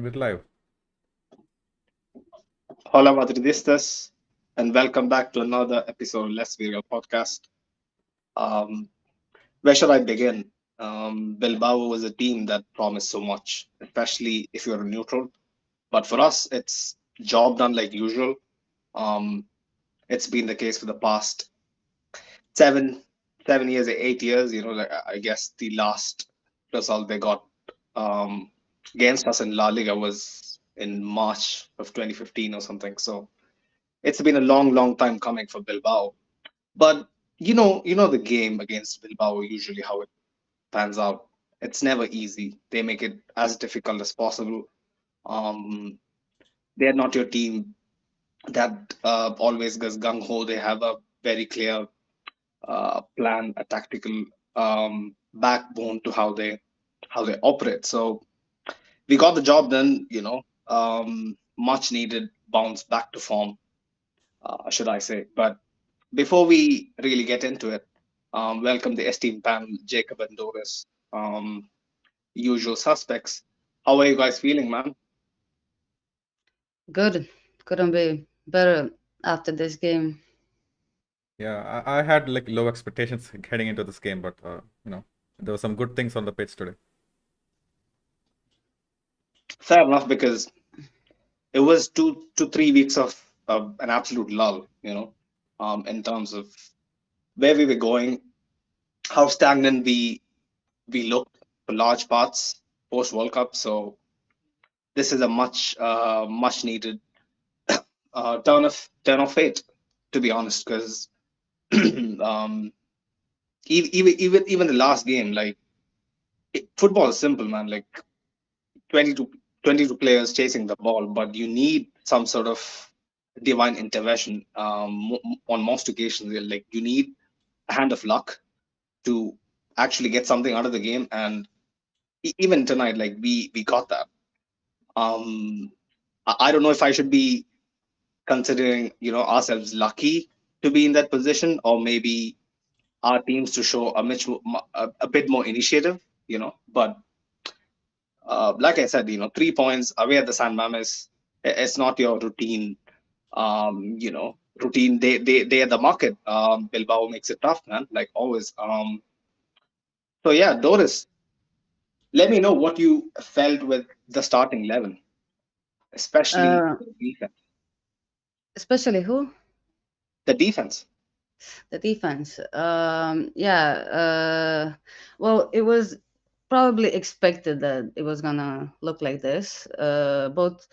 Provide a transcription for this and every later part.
We're live. Hola Madridistas, and welcome back to another episode of Let's Be Real podcast. Um, where should I begin? Bilbao was a team that promised so much, especially if you're a neutral. But for us, it's job done like usual. Um, it's been the case for the past seven, 7 years, 8 years. Like I guess the last result they got um, against us in La Liga was in March of 2015 or something. So it's been a long, long time coming for Bilbao. But you know the game against Bilbao usually how it pans out. It's never easy. They make it as difficult as possible. Um, they're not your team that always goes gung ho. They have a very clear plan, a tactical backbone to how they operate. So we got the job done. Much needed bounce back to form, should I say? But before we really get into it, welcome the esteemed panel, Jacob and Doris. Usual suspects. How are you guys feeling, man? Good. Couldn't be better after this game. Yeah, I had like low expectations heading into this game, but there were some good things on the pitch today. Fair enough, because it was 2 to 3 weeks of an absolute lull, in terms of where we were going, how stagnant we looked for large parts post World Cup. So this is a much needed turn of fate, to be honest, because um, even the last game, like football is simple, man. Like 22, 22 players chasing the ball, but you need some sort of divine intervention. On most occasions, like you need a hand of luck to actually get something out of the game, and even tonight, like we got that. Um, I don't know if I should be considering ourselves lucky to be in that position, or maybe our teams to show a bit more initiative. But like I said, 3 points away at the San Mames. It's not your routine. Routine. They at the market. Bilbao makes it tough, man. Like always. So yeah, Doris, let me know what you felt with the starting 11, especially Uh, the defense. Especially who? The defense. The defense. Yeah. Well, it was probably expected that it was gonna look like this. Both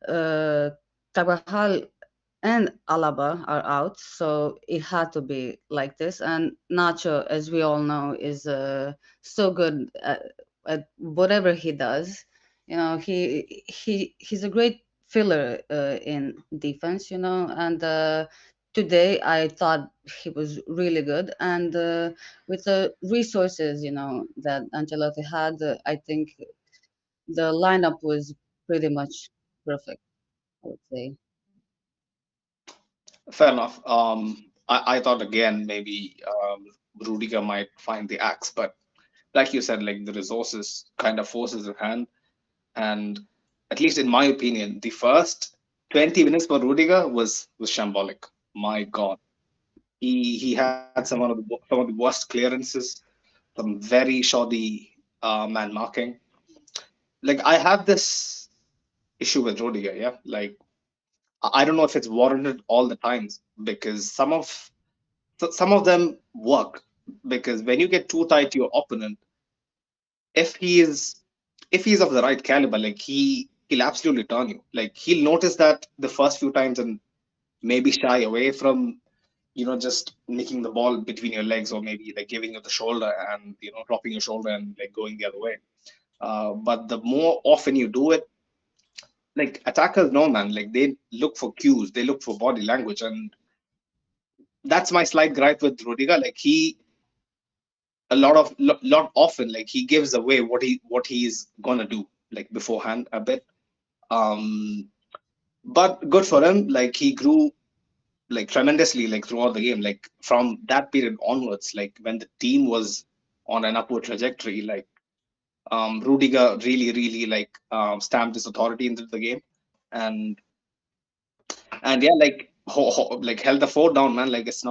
uh, Carvajal and Alaba are out, so it had to be like this. And Nacho, as we all know, is so good at whatever he does. He's a great filler in defense. And today I thought he was really good. And with the resources, that Ancelotti had, I think the lineup was pretty much perfect, I would say. Fair enough. I thought again maybe Rudiger might find the axe, but like you said, like the resources kind of forces their hand. And at least in my opinion, the first 20 minutes for Rudiger was shambolic. My God, he had some of the worst clearances, some very shoddy man marking. Like I have this issue with Rudiger, yeah. Like I don't know if it's warranted all the times, because some of them work, because when you get too tight to your opponent, if he is if he's of the right caliber, like he'll absolutely turn you. Like he'll notice that the first few times and maybe shy away from just nicking the ball between your legs, or maybe like giving you the shoulder and dropping your shoulder and like going the other way. But the more often you do it, like attackers know, man, like they look for cues, they look for body language, and that's my slight gripe with Rudiger. Like he lot often, like he gives away what he's gonna do like beforehand a bit. um but good for him, like he grew like tremendously like throughout the game, like from that period onwards, like when the team was on an upward trajectory. Like Rudiger really like stamped his authority into the game, and yeah, like like held the fort down, man. Like it's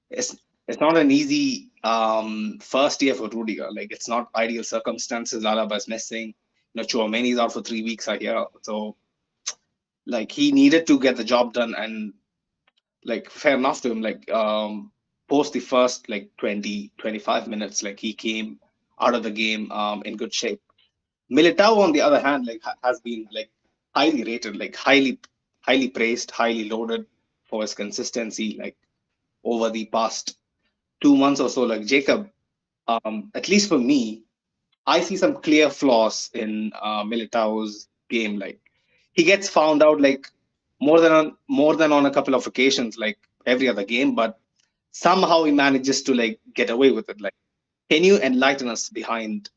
it's not an easy first year for Rudiger. Like it's not ideal circumstances. Alaba is missing. Chouameni is out for 3 weeks. I hear. So like he needed to get the job done, and like fair enough to him. Like post the first like 20-25 minutes, like he came out of the game in good shape. Militao, on the other hand, like has been like highly rated, like highly praised, highly loaded for his consistency. Like over the past 2 months or so, like Jacob, at least for me, I see some clear flaws in Militao's game. Like he gets found out like more than on a couple of occasions, like every other game, but somehow he manages to like get away with it. Like, can you enlighten us behind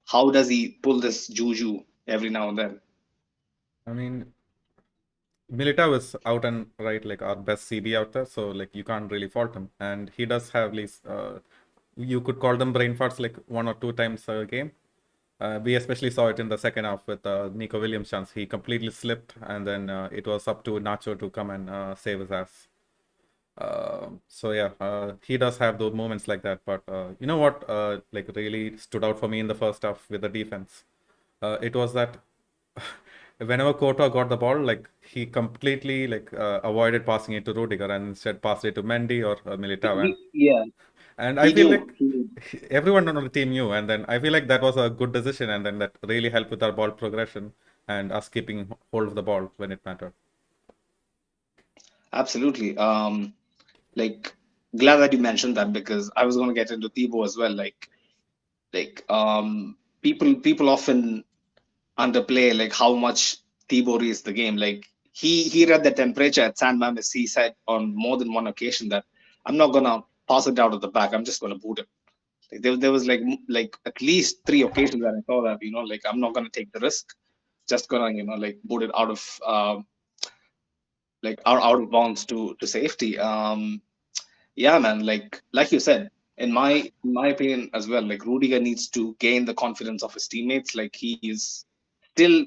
how does he pull this juju every now and then? I mean, Militao is out and right like our best CB out there, so like you can't really fault him. And he does have these, you could call them brain farts like 1 or 2 times a game. We especially saw it in the second half with Nico Williams' chance. He completely slipped, and then it was up to Nacho to come and save his ass. So yeah, he does have those moments like that. But you know what, like really stood out for me in the first half with the defense. It was that whenever Courtois got the ball, like he completely like avoided passing it to Rudiger and instead passed it to Mendy or Militao. Yeah, And I he feel knew. like He knew. everyone on the team knew, and then I feel like that was a good decision, and then that really helped with our ball progression and us keeping hold of the ball when it mattered. Absolutely. Like glad that you mentioned that because I was going to get into Thibaut as well. People often underplay like how much Thibaut reads the game. Like he read the temperature at San Mames. He said on more than one occasion that I'm not gonna pass it out of the back. I'm just gonna boot it. Like there was like at least three occasions that I saw that like I'm not gonna take the risk. Just gonna like boot it out of like out of bounds to safety. Yeah, man. Like you said, in my opinion as well, like Rudiger needs to gain the confidence of his teammates. Like he is still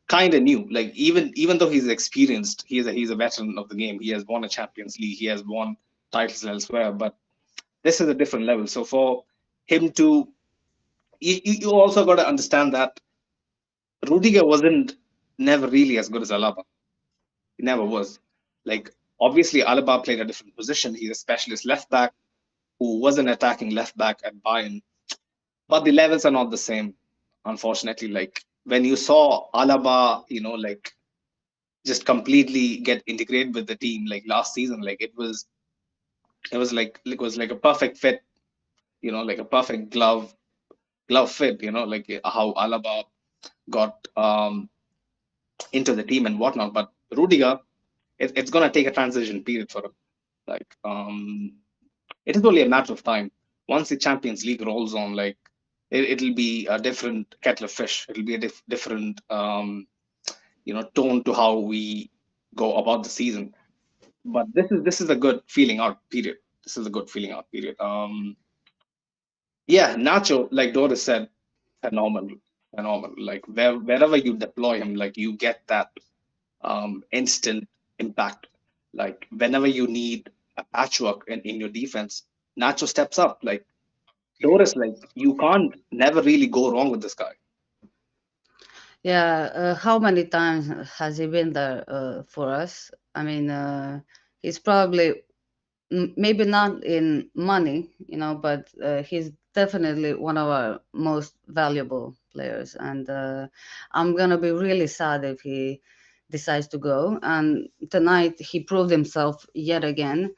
kind of new. Like even though he's experienced, he's a veteran of the game. He has won a Champions League. He has won titles elsewhere, but this is a different level. So for him to, you also got to understand that Rudiger wasn't never really as good as Alaba. He never was. Like obviously Alaba played a different position. He's a specialist left back who was an attacking left back at Bayern, but the levels are not the same. Unfortunately, like when you saw Alaba, like just completely get integrated with the team like last season, like it was like a perfect fit, like a perfect glove fit, like how Alaba got into the team and whatnot. But Rudiger, it's gonna take a transition period for him. Like it is only a matter of time. Once the Champions League rolls on, like it'll be a different kettle of fish. It'll be a different tone to how we go about the season. But this is a good feeling out period. This is a good feeling out period. Yeah, Nacho, like Doris said, phenomenal, phenomenal. Like wherever you deploy him, like you get that instant impact. Like whenever you need a patchwork in your defense, Nacho steps up. Like Doris, like you can't never really go wrong with this guy. Yeah, how many times has he been there for us? I mean, he's probably maybe not in money, but he's definitely one of our most valuable players. And I'm gonna be really sad if he decides to go. And tonight he proved himself yet again.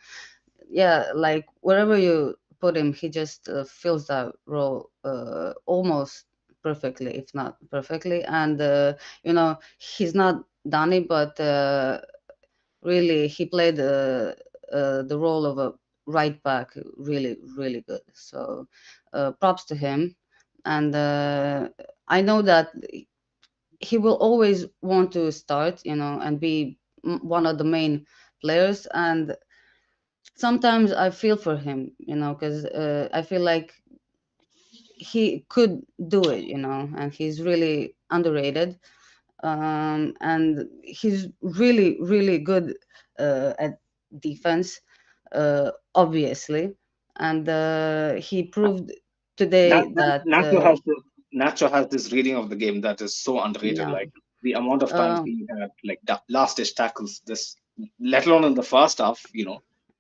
Yeah, like wherever you put him, he just fills that role almost perfectly, if not perfectly. And he's not Danny, but really he played the role of a right back really, really good. So props to him. And I know that he will always want to start, and be one of the main players. And sometimes I feel for him, because I feel like he could do it, and he's really underrated. And he's really, really good at defense, obviously. And he proved today that, Nacho has this Nacho has this reading of the game that is so underrated. yeah, Like the amount of times uh, he had like last ditch tackles, this let alone in the first half,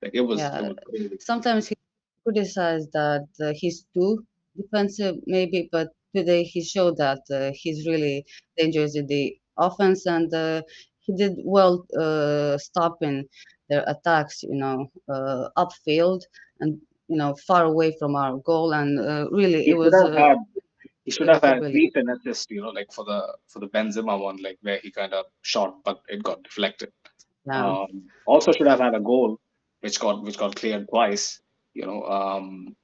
like it yeah. was crazy. Sometimes he criticized that he's too defensive, maybe, but today he showed that he's really dangerous in the offense, and he did well stopping their attacks, upfield, and far away from our goal. And really, it He should was have had he should have had capability. 3 10 assists, like for the Benzema one, like where he kind of shot, but it got deflected. Yeah, Also should have had a goal, which got cleared twice. You know, um,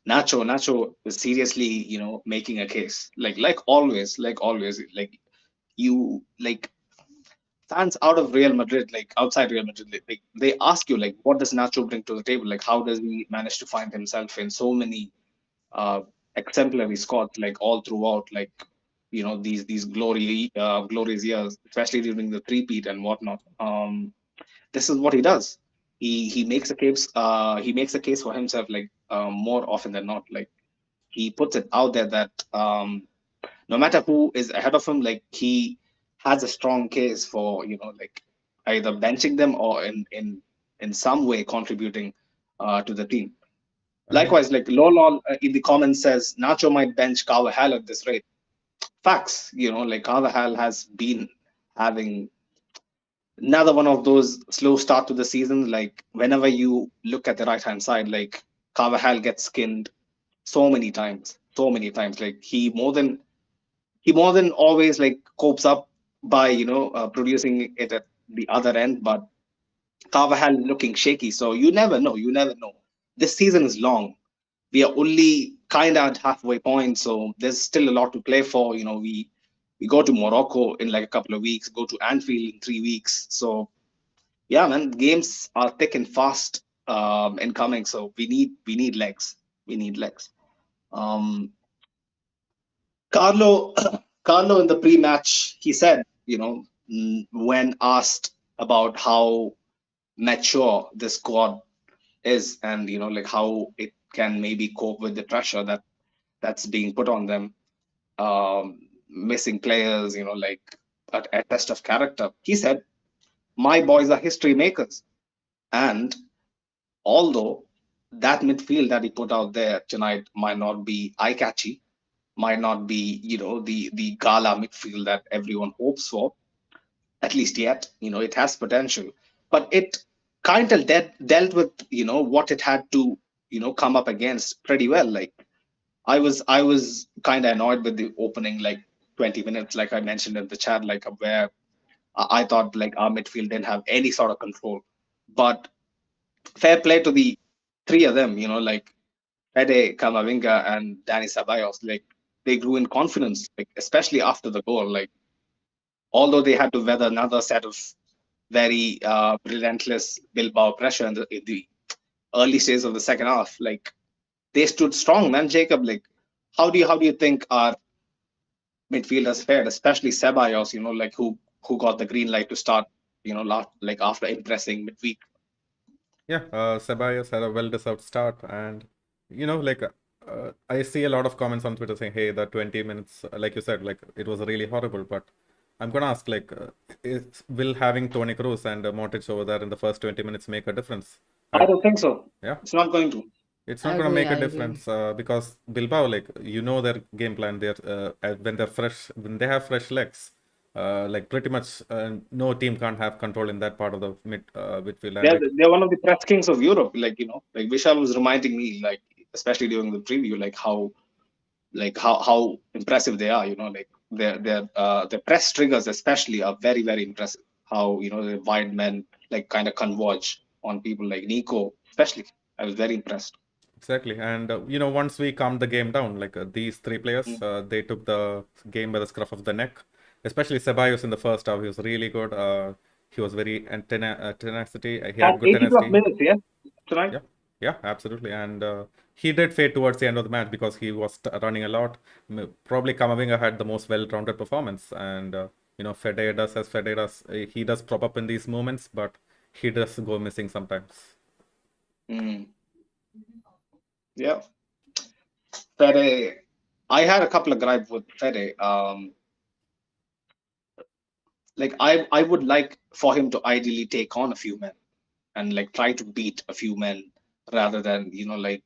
Nacho is seriously, making a case. Like always, you like fans out of Real Madrid, like outside Real Madrid, like they ask you like, what does Nacho bring to the table? Like, how does he manage to find himself in so many uh, exemplary squads, like all throughout, like these glorious years, especially during the three-peat and whatnot. This is what he does. He makes a case. He makes a case for himself, like more often than not. Like he puts it out there that no matter who is ahead of him, like he has a strong case for like either benching them or in some way contributing to the team. I mean, Likewise, like Lolol in the comments says Nacho might bench Carvajal at this rate. Facts, like Carvajal has been having another one of those slow start to the season. Like whenever you look at the right hand side, like Carvajal gets skinned so many times. Like he more than always like copes up by producing it at the other end, but Carvajal looking shaky. So you never know. You never know. This season is long. We are only kind of at halfway point, so there's still a lot to play for. We go to Morocco in like a couple of weeks, go to Anfield in 3 weeks. So yeah, man, games are thick and fast and coming. So we need legs. We need legs. Um, Carlo, Carlo in the pre-match, he said, when asked about how mature the squad is, and like how it can maybe cope with the pressure that's being put on them, missing players, like a test of character. He said, "My boys are history makers," and although that midfield that he put out there tonight might not be eye catchy, might not be the gala midfield that everyone hopes for, at least yet. It has potential, but it kind of dealt with what it had to come up against pretty well. Like I was kind of annoyed with the opening like 20 minutes, like I mentioned in the chat, like where I thought like our midfield didn't have any sort of control. But fair play to the three of them, like Fede, Camavinga, and Danny Ceballos. Like they grew in confidence, like especially after the goal. Like although they had to weather another set of very relentless Bilbao pressure in the early stages of the second half, like they stood strong, man. Jacob, like how do you think our midfielders fared, especially Ceballos, like who got the green light to start, like after impressing midweek. yeah, Ceballos had a well-deserved start, and like I see a lot of comments on Twitter saying, "Hey, the 20 minutes, like you said, like it was really horrible." But I'm gonna ask, like, will having Toni Kroos and Modric over there in the first 20 minutes make a difference? I don't think so. Yeah, It's not going to. it's I not gonna agree. make a I agree. difference because Bilbao, like their game plan. When they're fresh, when they have fresh legs, like pretty much no team can't have control in that part of the midfield. And They're like, they're one of the press kings of Europe. Like like Vishal was reminding me, like especially during the preview, like how impressive they are. Like their press triggers especially are very very impressive. How the wide men like kind of converge on people like Nico, especially. I was very impressed. exactly, and once we calmed the game down, like these three players, Mm. they took the game by the scruff of the neck. Especially Ceballos in the first half, he was really good. He was very tenacity. He Had had good 80 plus tenacity. minutes, yeah, tonight. Yeah. Yeah, absolutely. And he did fade towards the end of the match because he was running a lot. Probably Camavinga had the most well-rounded performance. And, Fede does as Fede does. He does prop up in these moments, but he does go missing sometimes. Mm, yeah, Fede. I had a couple of gripes with Fede. Like I would like for him to ideally take on a few men and like try to beat a few men rather than like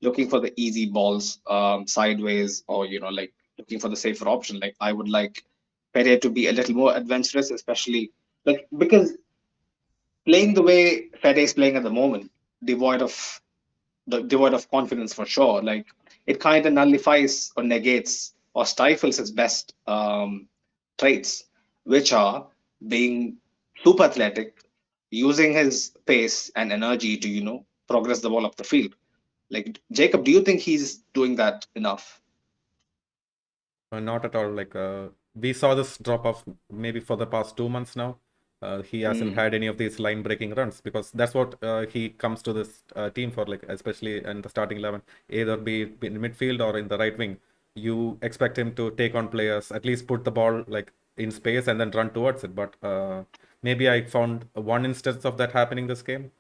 looking for the easy balls sideways, or like looking for the safer option. Like I would like Pere to be a little more adventurous, especially like because playing the way Fede is playing at the moment, devoid of devoid of confidence for sure. Like it kind of nullifies or negates or stifles his best traits, which are being super athletic, using his pace and energy to progress the ball up the field. Like Jacob, do you think he's doing that enough? Not at all. Like we saw this drop off maybe for the past 2 months now. He hasn't Mm, had any of these line breaking runs because that's what he comes to this team for. Like especially in the starting 11, either be in midfield or in the right wing. You expect him to take on players, at least put the ball like in space and then run towards it. But maybe I found one instance of that happening this game.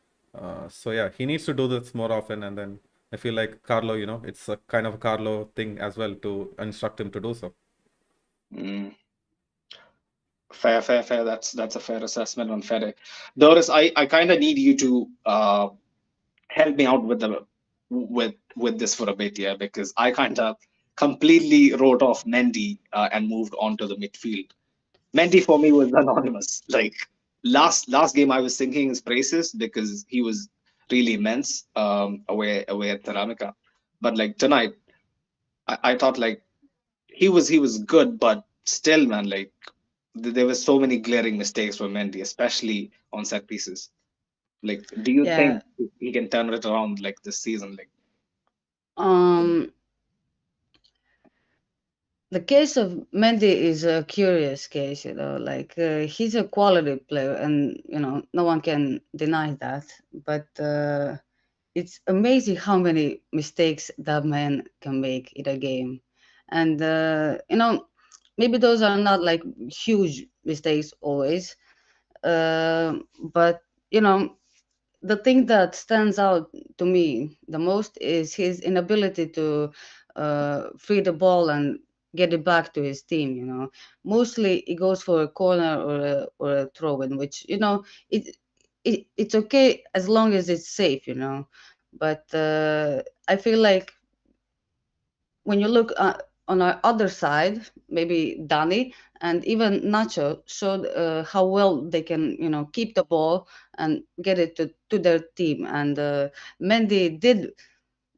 So yeah, he needs to do this more often, and then I feel like Carlo, it's a kind of a Carlo thing as well to instruct him to do so. mm. Fair. That's a fair assessment on Fede. Doris, I kind of need you to help me out with this for a bit, yeah, because I kind of completely wrote off Mendy and moved on to the midfield. Mendy for me was anonymous. Like last game, I was singing his praises because he was really immense away at Ceramica. But like tonight, I thought like he was good, but still, man, like there were so many glaring mistakes from Mendy, especially on set pieces. Like, do you Yeah. think he can turn it around like this season? Like, Um, the case of Mendy is a curious case, like he's a quality player, and no one can deny that. But it's amazing how many mistakes that man can make in a game, and maybe those are not like huge mistakes always, but you know the thing that stands out to me the most is his inability to free the ball and get it back to his team. Mostly it goes for a corner or a throw in, which it's okay as long as it's safe. But I feel like when you look on our other side, maybe Dani and even Nacho showed how well they can, keep the ball and get it to their team. And Mendy did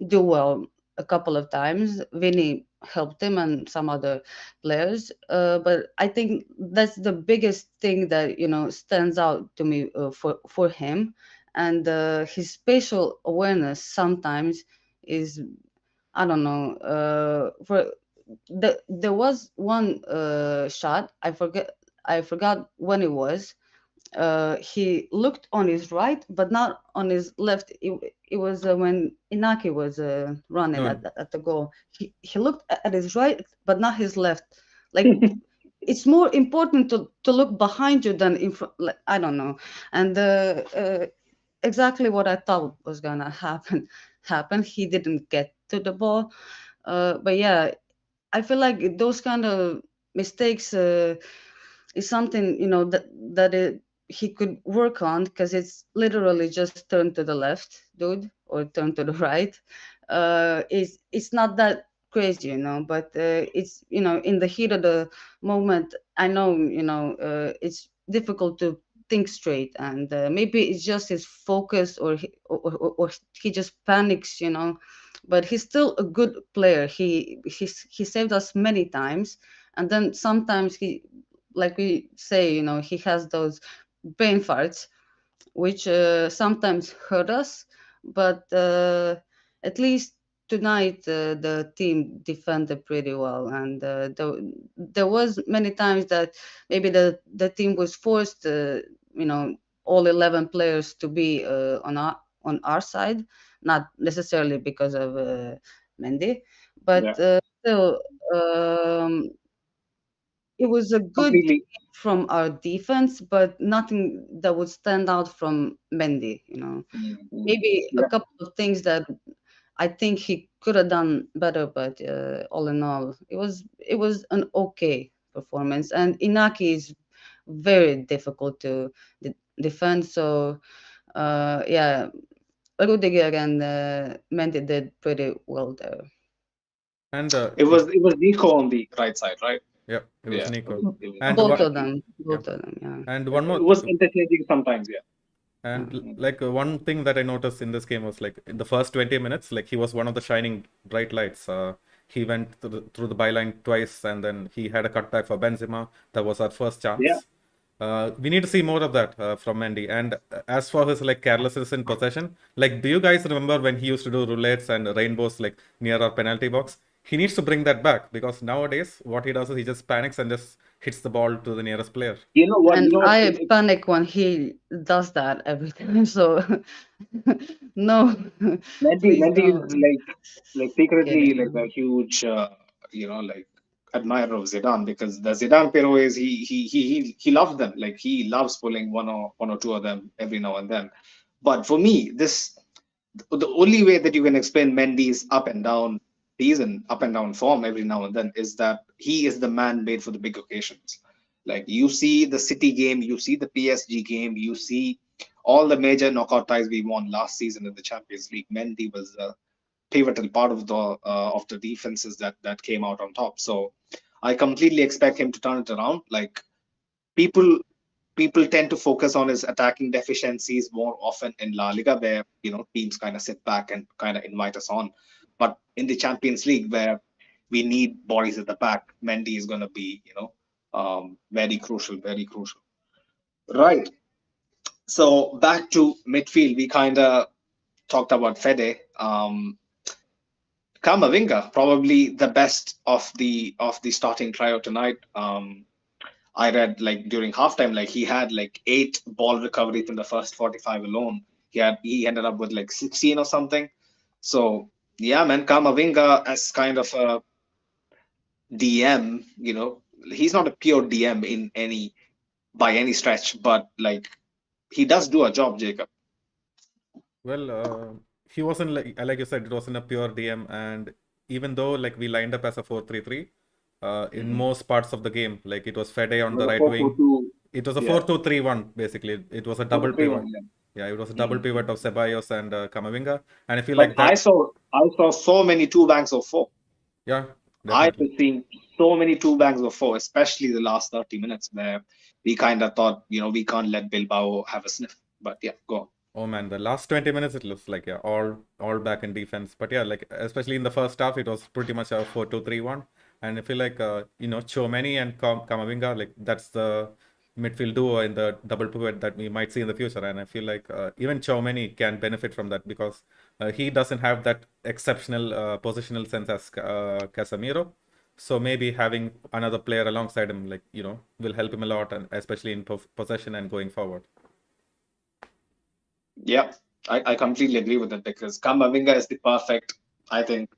do well a couple of times. Vinny helped him and some other players. But I think that's the biggest thing that stands out to me for him. And his spatial awareness sometimes is, I don't know. There was one shot. I forgot when it was. He looked on his right, but not on his left. It was when Inaki was running No, at the goal. He looked at his right, but not his left. Like it's more important to look behind you than in front. Like, I don't know. And exactly what I thought was gonna happen happened. He didn't get to the ball. But yeah, I feel like those kind of mistakes is something he could work on, because it's literally just turn to the left, dude, or turn to the right. It's not that crazy, but it's in the heat of the moment. I know it's difficult to think straight, and maybe it's just his focus, or he just panics, but he's still a good player. He saved us many times, and then sometimes like we say, he has those brain farts, which sometimes hurt us. But at least tonight the team defended pretty well, and there was many times that maybe the team was forced, all 11 players to be on our side, not necessarily because of Mendy, but Yeah, still, um, it was a good completely. from our defense, but nothing that would stand out from Mendy. Mm. Maybe a Yeah, couple of things that I think he could have done better, but all in all, it was an okay performance. And Inaki is very difficult to defend. So yeah, Rudiger and Mendy did pretty well there. And it was Nico on the right side, right? yeah, it was Yeah, Nico. it was And Both what? of exactly. them, Yeah, both of them, yeah. and It, one it more. was interchanging sometimes. Yeah. And Yeah. Mm. one thing that I noticed in this game was like in the first 20 minutes, like he was one of the shining bright lights. He went through the byline twice, and then he had a cutback for Benzema. That was our first Yeah. chance. We need to see more of that from Mendy. And as for his like carelessness in possession, like do you guys remember when he used to do roulettes and rainbows like near our penalty box? He needs to bring that back because nowadays what he does is he just panics and just hits the ball to the nearest player. You know what? And I It, panic when he does that every time. So no, please Mendy is don't. like secretly like a Kidding. huge like admirer of Zidane, because the Zidane Pero is he loves them, like he loves pulling one or two of them every now and then. But for me, this the only way that you can explain Mendy's up and down season, up and down form every now and then is that he is the man made for the big occasions. Like you see the City game, you see the PSG game, you see all the major knockout ties we won last season in the Champions League. Mendy was a pivotal part of the defenses that came out on top. So I completely expect him to turn it around. Like people people tend to focus on his attacking deficiencies more often in La Liga, where teams kind of sit back and kind of invite us on. But in the Champions League, where we need bodies at the back, Mendy is going to be very crucial, very crucial. Right. So back to midfield, we kind of talked about Fede. Kamavinga, probably the best of the starting trio tonight. I read like during halftime, like he had like 8 ball recoveries in the first 45 alone. He ended up with like 16 or something. So yeah, man, Kamavinga as kind of a DM, he's not a pure DM in any by any stretch, but like he does do a job, Jacob. Well, he wasn't like you said, it wasn't a pure DM, and even though like we lined up as a 4-3-3, in Mhm. most parts of the game, like it was Fede It on the was a right wing. 4-4-2. It was a Yeah, 4-2-3-1 basically. It was a double 4-3-1. pivot. Yeah. Yeah, it was a double Mhm. pivot of Ceballos and Camavinga, and I feel But like I that. saw I saw so many two banks of four. Yeah, I definitely. was seeing so many two banks of four, especially the last 30 minutes where we kind of thought, we can't let Bilbao have a sniff. But yeah, go on. Oh man, the last 20 minutes it looks like yeah, all back in defense. But yeah, like especially in the first half, it was pretty much a 4-2-3-1. And I feel like Tchouaméni and Camavinga, like that's the midfield duo in the double pivot that we might see in the future. And I feel like even Tchouaméni can benefit from that because he doesn't have that exceptional positional sense as Casemiro. So maybe having another player alongside him, like will help him a lot, and especially in possession and going forward. Yeah, I completely agree with that, because Kamavinga is the perfect, I think,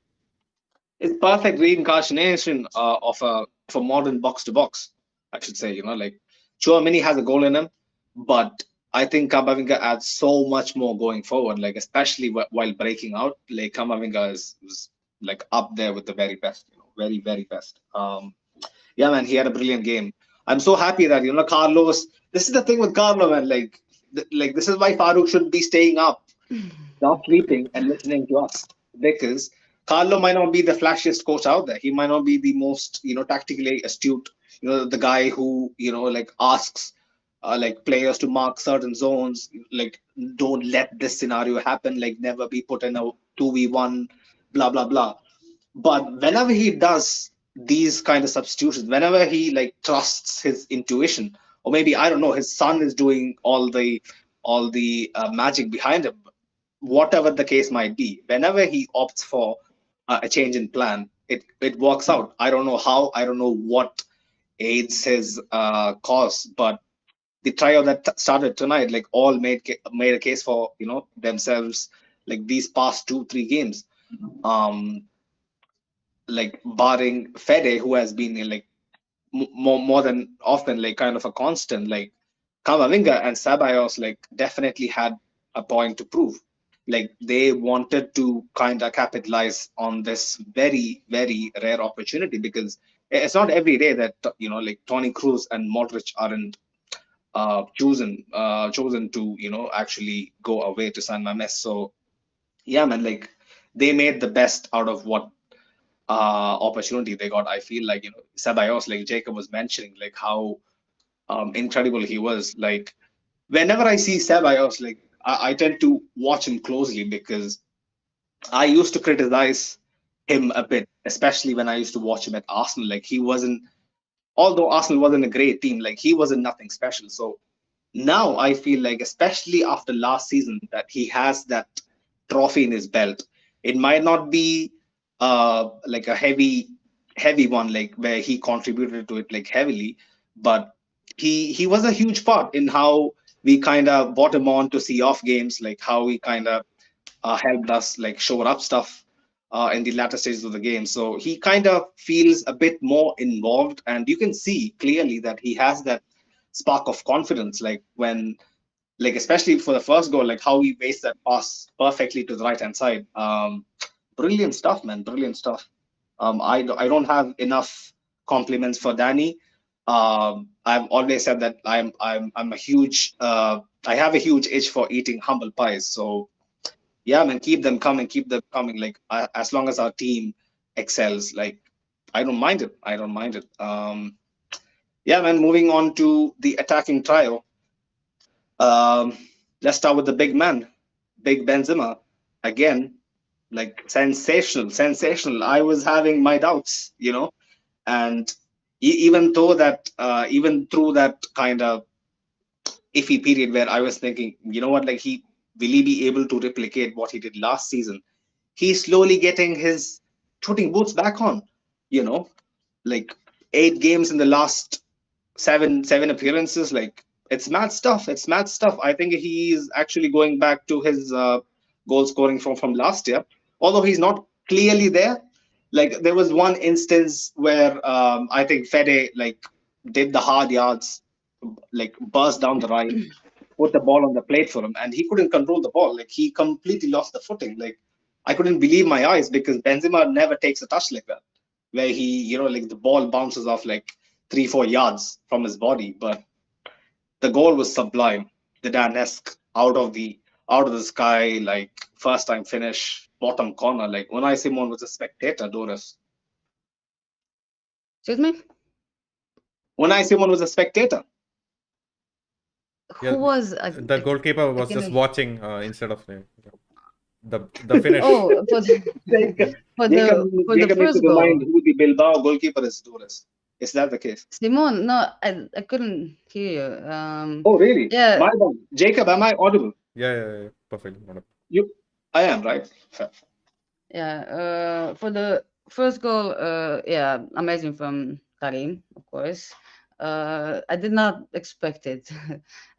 it's perfect reincarnation of a modern box to box, I should say. Like Chouamini has a goal in him, but I think Kamavinga adds so much more going forward. Like especially while breaking out, like Kamavinga is like up there with the very best. Very very best. Yeah, man, he had a brilliant game. I'm so happy that Carlos. This is the thing with Carlo, man. Like this is why Farouk should be staying up, not sleeping, and listening to us, because Carlo might not be the flashiest coach out there. He might not be the most, tactically astute, the guy who, like asks like players to mark certain zones, like don't let this scenario happen, like never be put in a 2v1, blah, blah, blah. But whenever he does these kind of substitutions, whenever he like trusts his intuition, or maybe I don't know, his son is doing all the magic behind him, whatever the case might be, whenever he opts for a change in plan, it works out. I don't know how, I don't know what aids his cause, but the trio that started tonight, like all made a case for themselves, like these past 2 3 games. Um, like barring Fede, who has been like more than often like kind of a constant, like Kamavinga and Ceballos like definitely had a point to prove. Like they wanted to kind of capitalize on this very very rare opportunity, because it's not every day that like Toni Kroos and Modric aren't chosen to actually go away to San Mames. So yeah, man, like they made the best out of what opportunity they got. I feel like Ceballos, like Jacob was mentioning, like how incredible he was. Like whenever I see Ceballos, like I tend to watch him closely, because I used to criticize him a bit, especially when I used to watch him at Arsenal. Like he wasn't, although Arsenal wasn't a great team, like he wasn't nothing special. So now I feel like, especially after last season, that he has that trophy in his belt. It might not be like a heavy one, like where he contributed to it like heavily, but he was a huge part in how we kind of brought him on to see off games, like how he kind of helped us like shore up stuff in the latter stages of the game. So he kind of feels a bit more involved, and you can see clearly that he has that spark of confidence. Like when, like especially for the first goal, like how he makes that pass perfectly to the right hand side. Brilliant stuff, man. Brilliant stuff. I don't have enough compliments for Danny. I've always said that I'm a huge I have a huge itch for eating humble pies. So yeah, man, keep them coming, keep them coming. Like as long as our team excels, like I don't mind it. I don't mind it. Yeah, man. Moving on to the attacking trio. Um, let's start with the big man, Big Benzema. Again, like sensational, sensational. I was having my doubts, and even through that kind of iffy period where I was thinking, what, like will he be able to replicate what he did last season? He's slowly getting his shooting boots back on, you know, like 8 games in the last seven appearances. Like it's mad stuff. It's mad stuff. I think he's actually going back to his goal scoring from last year, although he's not clearly there. Like there was one instance where I think Fede like did the hard yards, like burst down the right, put the ball on the plate for him, and he couldn't control the ball. Like he completely lost the footing. Like I couldn't believe my eyes, because Benzema never takes a touch like that, where he, like the ball bounces off like 3 4 yards from his body. But the goal was sublime. The Danesque out of the sky, like first time finish, bottom corner. Like Unai Simon was a spectator, Doris. Excuse me? Unai Simon was a spectator. Yeah, Who was the goalkeeper I was just can watching instead of the finish. oh Jacob, Jacob, for the Jacob needs to first remind goal. who the Bilbao goalkeeper is, Doris. Is that the case? Simon, no, I couldn't hear you. Oh, really? Yeah, My bad. Jacob, am I audible? Yeah, perfect. Wonderful. You, I am, right? Fair. yeah. For the first goal, yeah, amazing from Karim, of course. I did not expect it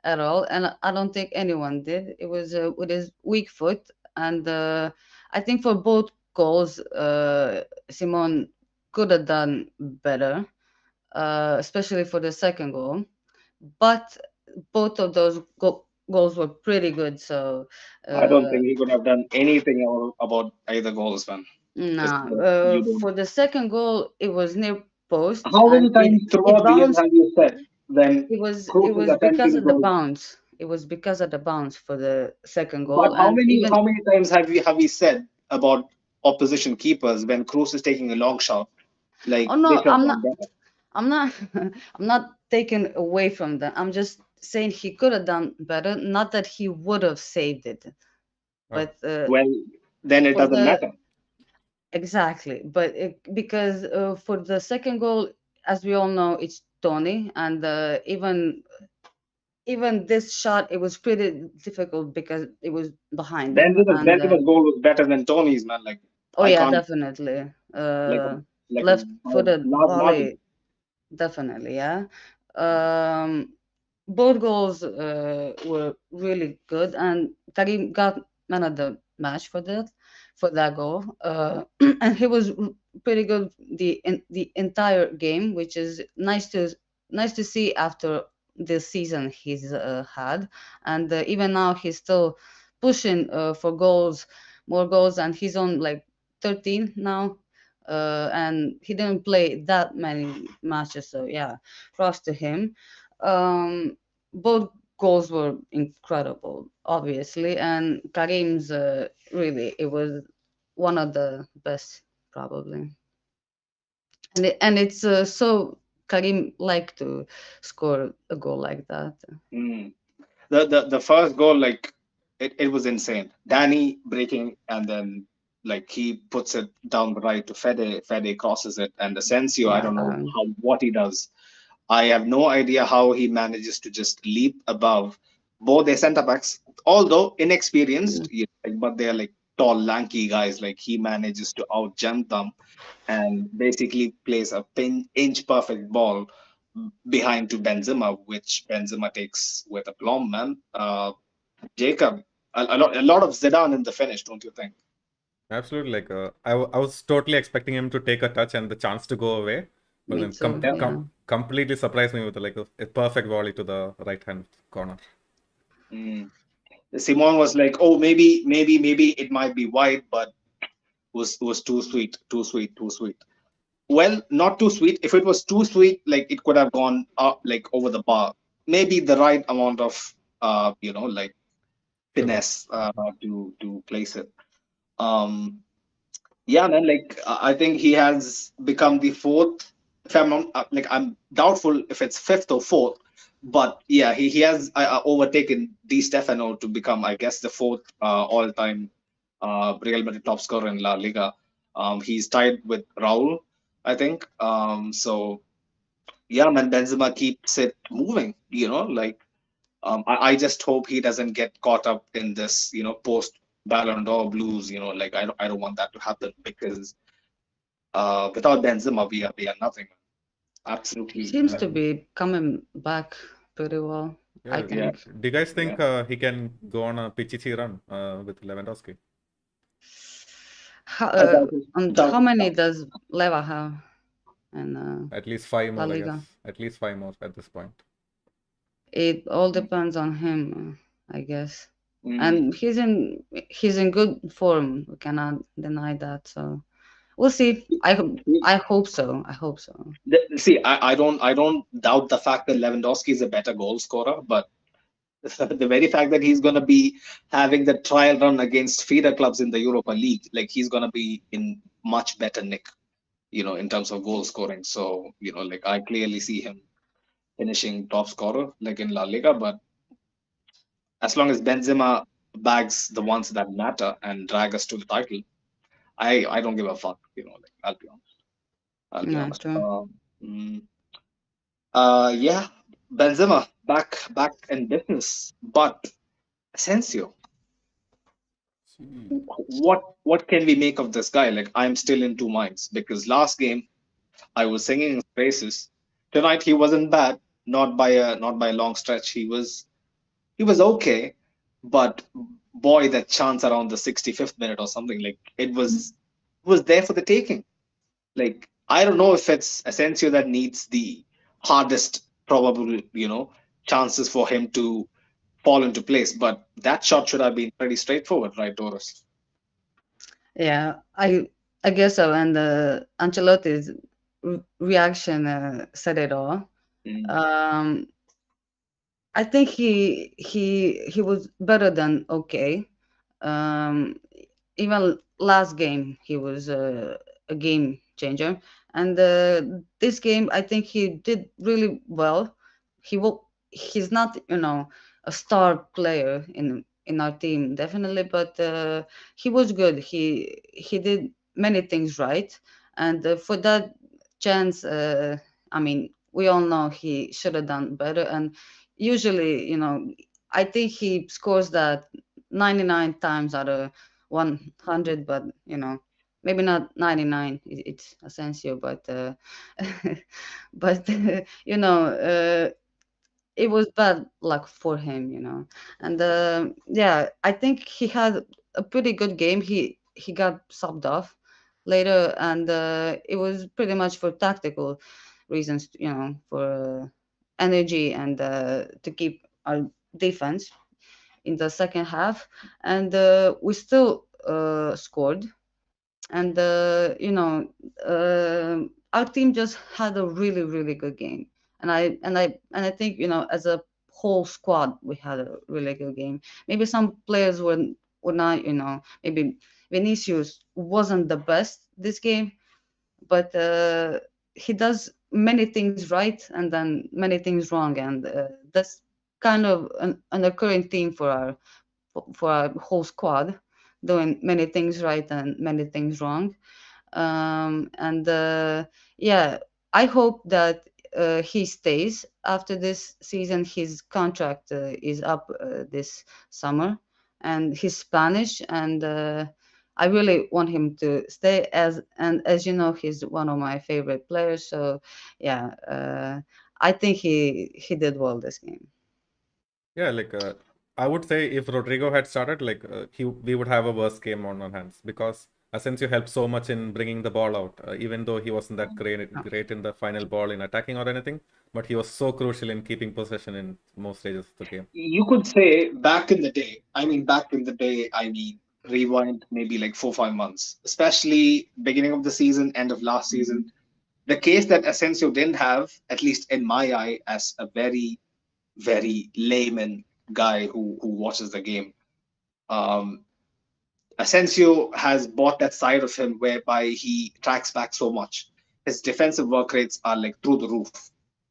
at all, and I don't think anyone did. It was with his weak foot, and I think for both goals, Simon could have done better, especially for the second goal. But both of those goals were pretty good. So, I don't uh, think he could have done anything about either goals, man. Just nah, you don't. for the second goal, it was near post, How and many times it throughout the game bounced. have you said when It Cruz is was because attempting of the to? bounce. It was because of the bounce for the second But goal, how and many even how many times have we said about opposition keepers when Cruz is taking a long shot? Like oh they no, should have done better. I'm not, I'm not taking away from them. I'm just saying he could have done better. Not that he would have saved it, Oh, but Well, then it for doesn't the matter. exactly, but because for the second goal, as we all know, it's Tony, and even this shot, it was pretty difficult because it was behind him, and Benzema's goal was better than Tony's, man. Like oh I yeah, can't definitely, like a like a left by a footed large margin. volley, definitely, yeah. Um, both goals were really good, and Karim got man of the match for that goal. And he was pretty good the entire game, which is nice to see after the season he's had, and even now he's still pushing for goals, more goals, and he's on like 13 now. And he didn't play that many matches, so yeah, props to him. um, Both goals were incredible, obviously, and Karim's really it was one of the best probably, and it's so Karim like to score a goal like that. Mm. The first goal, like it was insane. Danny breaking, and then like he puts it down the right to Fede. Fede crosses it, and Asensio, I Yeah, don't know how what he does. I have no idea how he manages to just leap above both their centre backs, although inexperienced, but they're like tall, lanky guys. Like he manages to out jump them and basically plays a inch perfect ball behind to Benzema, which Benzema takes with aplomb, man. Jacob, a lot of Zidane in the finish, don't you think? Absolutely. Like I was totally expecting him to take a touch and the chance to go away, but me then too. Yeah. Yeah. completely surprised me with like a perfect volley to the right hand corner. Mm. Simon was like, oh, maybe it might be wide, but was too sweet, too sweet, too sweet. Well, not too sweet. If it was too sweet, like it could have gone up, like over the bar. Maybe the right amount of, like Correct. finesse to place it. Um, yeah, man. Like I think he has become the fourth. If I'm not, like I'm doubtful if it's fifth or fourth, but yeah, he has overtaken Di Stefano to become, I guess, the fourth all-time Real Madrid top scorer in La Liga. He's tied with Raul, I think. So yeah, man, Benzema keeps it moving. Like I just hope he doesn't get caught up in this, post Ballon d'Or blues. Like I don't want that to happen because without Benzema, we are nothing. He Absolutely seems to nothing. be coming back pretty well, I Yeah. Yeah, think. Do you guys yeah. think he can go on a Pichichi run with Lewandowski? How, I doubt it. and Doubt how it. many does Leva have in At least five La more, I Liga? guess. At least five more at this point. It all depends on him, I guess. Mm. And he's in good form. We cannot deny that. So we'll see. I hope so. I hope so. See, I don't doubt the fact that Lewandowski is a better goal scorer, but the very fact that he's going to be having the trial run against feeder clubs in the Europa League, like he's going to be in much better nick, in terms of goal scoring. So, like I clearly see him finishing top scorer like in La Liga, but as long as Benzema bags the ones that matter and drag us to the title, I don't give a fuck. Like I'll be honest. I'll be Yeah, honest. true. Mm, yeah, Benzema back in business, but Asensio, See. what can we make of this guy? Like I'm still in two minds because last game I was singing his praises. Tonight he wasn't bad, not by a long stretch. He was okay, but boy, that chance around the 65th minute or something, like it was there for the taking. Like I don't know if it's Asensio that needs the hardest probable, chances for him to fall into place, but that shot should have been pretty straightforward, right, Doris? Yeah, I guess so. And Ancelotti's reaction said it all. Mm. Um, I think he was better than okay. Um, Even last game he was a game changer, and this game I think he did really well. He's not a star player in our team definitely, but he was good. He did many things right, and for that chance, I mean we all know he should have done better. And usually, I think he scores that 99 times out of 100, but maybe not 99. It's Asensio, but but it was bad luck for him, And yeah, I think he had a pretty good game. He got subbed off later, and it was pretty much for tactical reasons, for energy and to keep our defense in the second half, and we still scored, and our team just had a really really good game, and I think as a whole squad we had a really good game. Maybe some players were not, maybe Vinicius wasn't the best this game, but he does many things right and then many things wrong, and that's kind of an occurring theme for our whole squad, doing many things right and many things wrong. And yeah, I hope that he stays after this season. His contract is up this summer, and he's Spanish, and I really want him to stay. As you know, he's one of my favorite players. So yeah, I think he did well this game. Yeah, like I would say if Rodrigo had started, like we would have a worse game on our hands because Asensio helped so much in bringing the ball out, even though he wasn't that great in the final ball in attacking or anything. But he was so crucial in keeping possession in most stages of the game. You could say back in the day, rewind maybe like 4 5 months, especially beginning of the season, end of last season. The case that Asensio didn't have, at least in my eye, as a very, very layman guy who watches the game. Um, Asensio has bought that side of him whereby he tracks back so much. His defensive work rates are like through the roof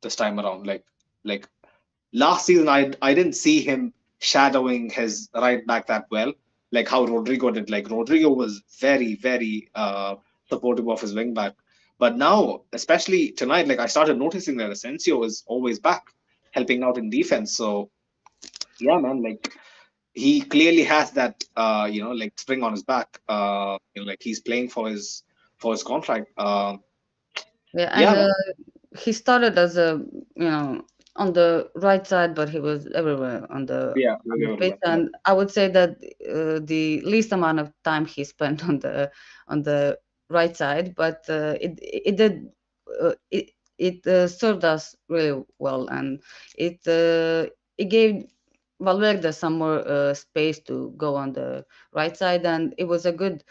this time around. Like last season, I didn't see him shadowing his right back that well, like how Rodrigo did. Like Rodrigo was very, very supportive of his wing back. But now, especially tonight, like I started noticing that Asensio is always back, helping out in defense. So yeah, man, like he clearly has that like spring on his back. Like he's playing for his contract. Yeah, and Yeah, man. he started as on the right side, but he was everywhere on the Yeah, on really, the pitch. really, yeah. And I would say that the least amount of time he spent on the right side, but it did it served us really well, and it gave Valverde some more space to go on the right side, and it was a good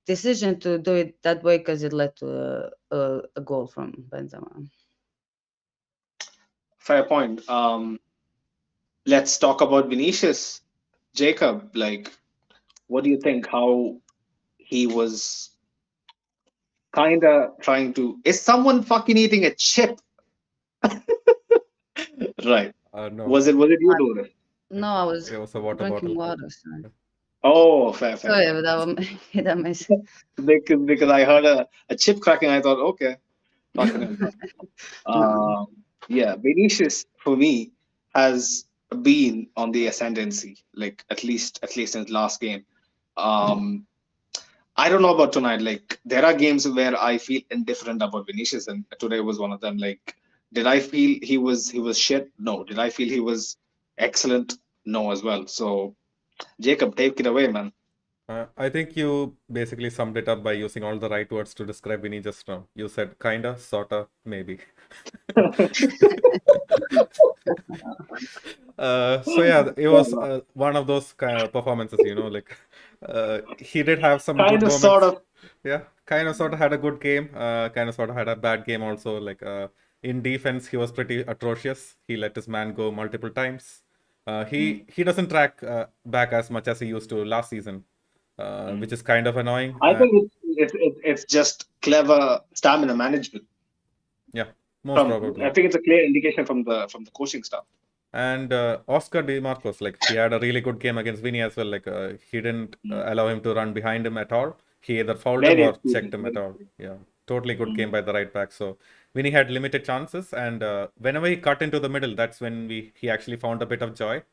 decision to do it that way because it led to a goal from Benzema. Fair point. Let's talk about Vinicius. Jacob, like, what do you think? How he was kind of trying to. Is someone fucking eating a chip? Right. No, Was it you, Doris? No, I was it was a water drinking bottle. water. Sorry, Oh, fair, fair, sorry fair. but that makes Because I heard a chip cracking, I thought, okay, fucking hell. no. Um, yeah, Vinicius for me has been on the ascendancy, like at least since last game. Um, I don't know about tonight. Like there are games where I feel indifferent about Vinicius, and today was one of them. Like, did I feel he was shit? No. Did I feel he was excellent? No, as well. So Jacob, take it away, man. I think you basically summed it up by using all the right words to describe Vinny just now. You said kinda, sorta, maybe. So yeah, it was one of those kind of performances, like he did have some Kind good of, sort moments. of. Yeah, kind of sort of had a good game, kind of sort of had a bad game also. Like in defense, he was pretty atrocious. He let his man go multiple times. He doesn't track back as much as he used to last season, which is kind of annoying. I think it's just clever stamina management. Yeah, most I probably. think it's a clear indication from the coaching staff. And Oscar Di Marcos, like he had a really good game against Vinny as well. Like he didn't allow him to run behind him at all. He either fouled him Very or checked astute. him at all. Yeah, totally good game by the right back. So Vinny had limited chances, and whenever he cut into the middle, that's when he actually found a bit of joy.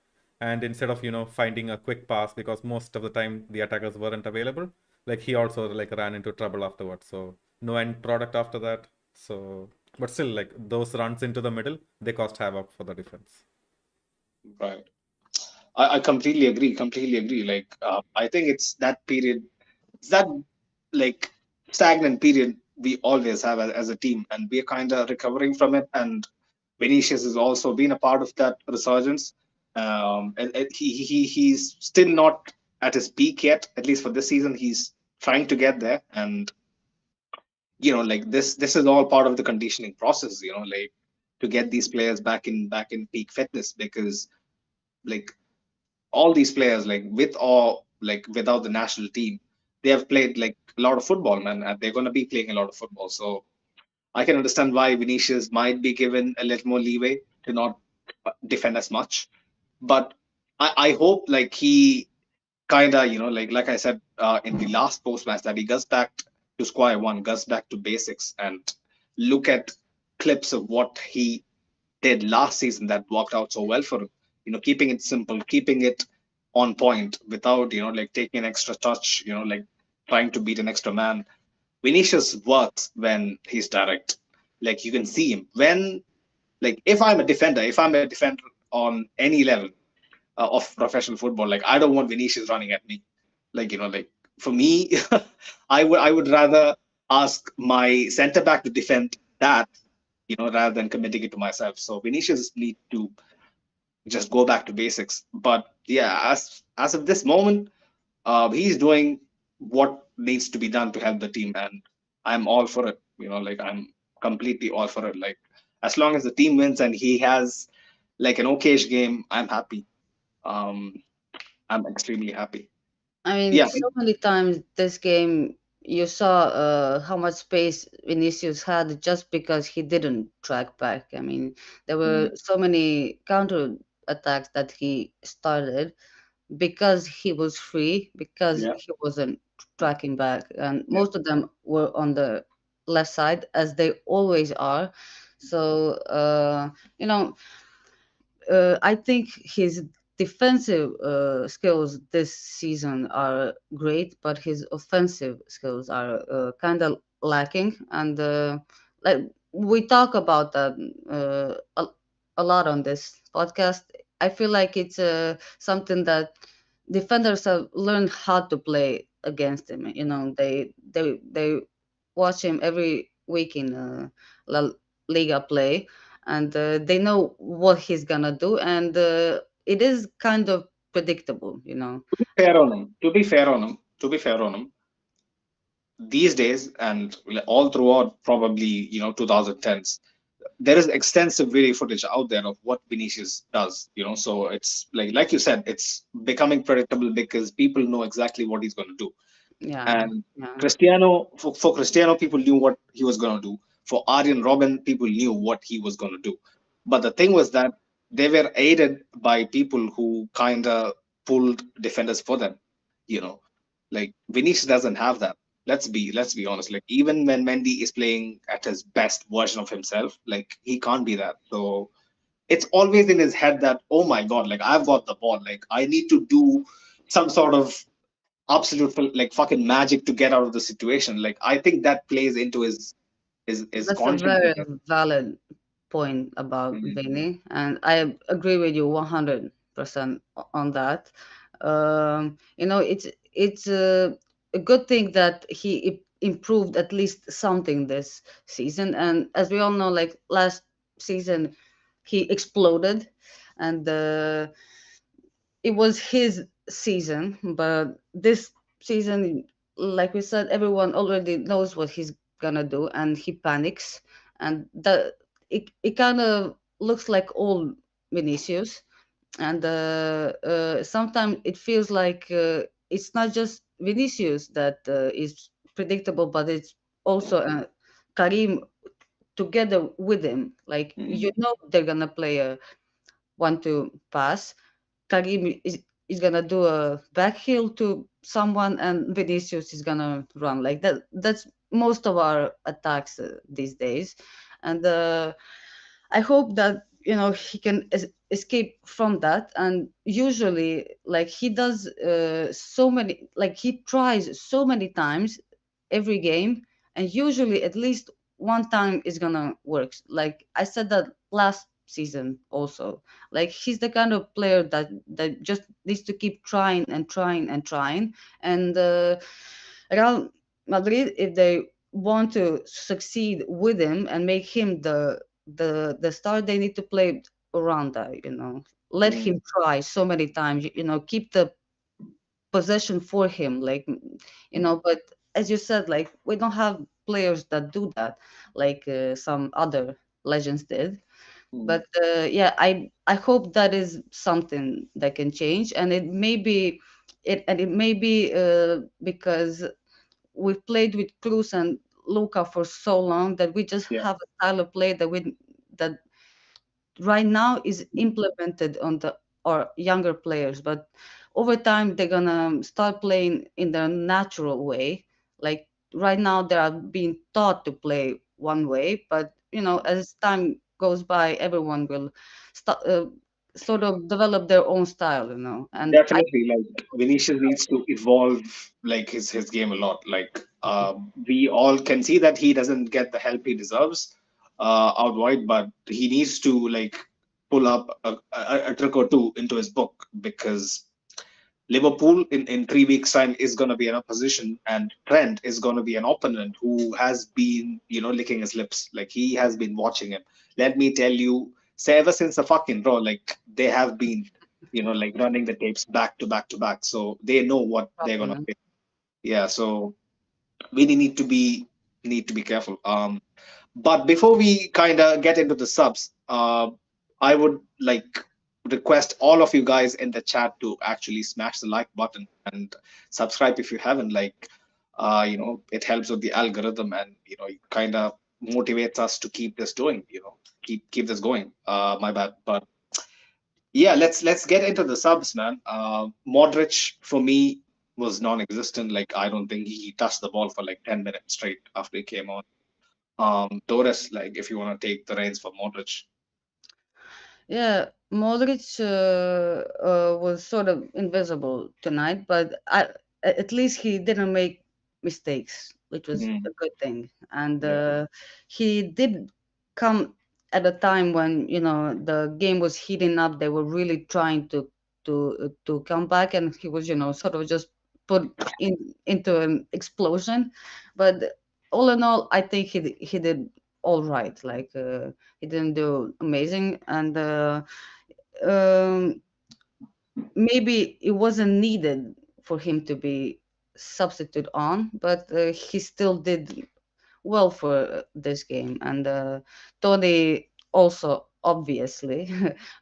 And instead of finding a quick pass, because most of the time the attackers weren't available, like he also like ran into trouble afterwards. So no end product after that. So But still, like those runs into the middle, they caused havoc for the defense. Right. I completely agree. Completely agree. Like, I think it's that period, it's that like stagnant period we always have as a team, and we're kind of recovering from it. And Vinicius has also been a part of that resurgence. And he's still not at his peak yet. At least for this season, he's trying to get there. And like this is all part of the conditioning process. Like to get these players back in peak fitness, because like all these players, like with or like without the national team, they have played like a lot of football, man, and they're going to be playing a lot of football. So I can understand why Vinicius might be given a little more leeway to not defend as much. But I hope like he kind of, like I said in the last post match, that he goes back to square one, goes back to basics, and look at clips of what he did last season that worked out so well for him. Keeping it simple, keeping it on point without, like taking an extra touch, like trying to beat an extra man. Vinicius works when he's direct. Like you can see him when, like if I'm a defender on any level of professional football, like I don't want Vinicius running at me. Like like for me, I would rather ask my centre back to defend that, rather than committing it to myself. So Vinicius need to just go back to basics. But yeah, as of this moment, he's doing what needs to be done to help the team, and I'm all for it. Like I'm completely all for it. Like as long as the team wins and he has like an okayish game, I'm happy. Um, I'm extremely happy. I mean, Yeah. so many times this game you saw how much space Vinicius had just because he didn't track back. I mean, there Mm, were so many counter attacks that he started because he was free, because yeah. he wasn't tracking back, and most of them were on the left side as they always are. So you know I think his defensive skills this season are great, but his offensive skills are kind of lacking. And like we talk about that a lot on this podcast. I feel like it's something that defenders have learned how to play against him. They watch him every week in La Liga play, and they know what he's gonna do, and it is kind of predictable. Fair on him. To be fair on him, these days and all throughout probably 2010s, there is extensive video footage out there of what Vinicius does. So it's like you said, it's becoming predictable because people know exactly what he's going to do. Yeah, And yeah, for Cristiano, people knew what he was going to do. For Arjen Robben, people knew what he was going to do. But the thing was that they were aided by people who kind of pulled defenders for them. You know, like Vinicius doesn't have that. Let's be honest. Like even when Mendy is playing at his best version of himself, like he can't be that. So it's always in his head that, oh my god, like I've got the ball, like I need to do some sort of absolute like fucking magic to get out of the situation. Like I think that plays into his that's a conscience. very valid point about Mhm. Vinny, and I agree with you 100% on that. It's a good thing that he improved at least something this season, and as we all know, like last season, he exploded, and it was his season. But this season, like we said, everyone already knows what he's gonna do, and he panics, and it kind of looks like old Vinicius. And sometimes it feels like it's not just Vinicius that is predictable, but it's also Karim together with him. Like they're gonna play a 1-2 pass. Karim is gonna do a back heel to someone, and Vinicius is gonna run like that. That's most of our attacks these days, and I hope that he can escape from that. And usually, like he does, so many, like he tries so many times every game, and usually at least one time is gonna work. Like I said that last season also. Like he's the kind of player that just needs to keep trying and trying and trying. And Real Madrid, if they want to succeed with him and make him the star, they need to play around that. Let Mm, him try so many times. Keep the possession for him, like but as you said, like we don't have players that do that, like some other legends did. mm. But yeah, I hope that is something that can change, and it may be because we've played with Cruz and Luca for so long that we just Yeah, have a style of play that right now is implemented on the or younger players, but over time they're gonna start playing in their natural way. Like right now they are being taught to play one way, but as time goes by, everyone will start sort of develop their own style, and I definitely. Like Vinicius needs to evolve like his game a lot. Like we all can see that he doesn't get the help he deserves out wide, but he needs to like pull up a trick or two into his book because Liverpool in 3 weeks' time is going to be in a position, and Trent is going to be an opponent who has been, licking his lips. Like he has been watching him. Let me tell you, say ever since the fucking draw, like they have been, like running the tapes back to back to back. So they know what they're going to problem. face. Yeah. So we need to be careful. But before we kind of get into the subs, I would like request all of you guys in the chat to actually smash the like button and subscribe if you haven't. Like, it helps with the algorithm, and it kind of motivates us to keep this doing. Keep this going. My bad, but yeah, let's get into the subs, man. Modric for me was non-existent. Like I don't think he touched the ball for like 10 minutes straight after he came on. Torres, like if you want to take the reins for Modric. Yeah, Modric was sort of invisible tonight, but at least he didn't make mistakes, which was a Mm, good thing. And yeah, he did come at a time when the game was heating up. They were really trying to come back, and he was sort of just put into an explosion. But all in all, I think he did all right. Like. He didn't do amazing, and um, maybe it wasn't needed for him to be substitute on, but he still did well for this game. And Tony also obviously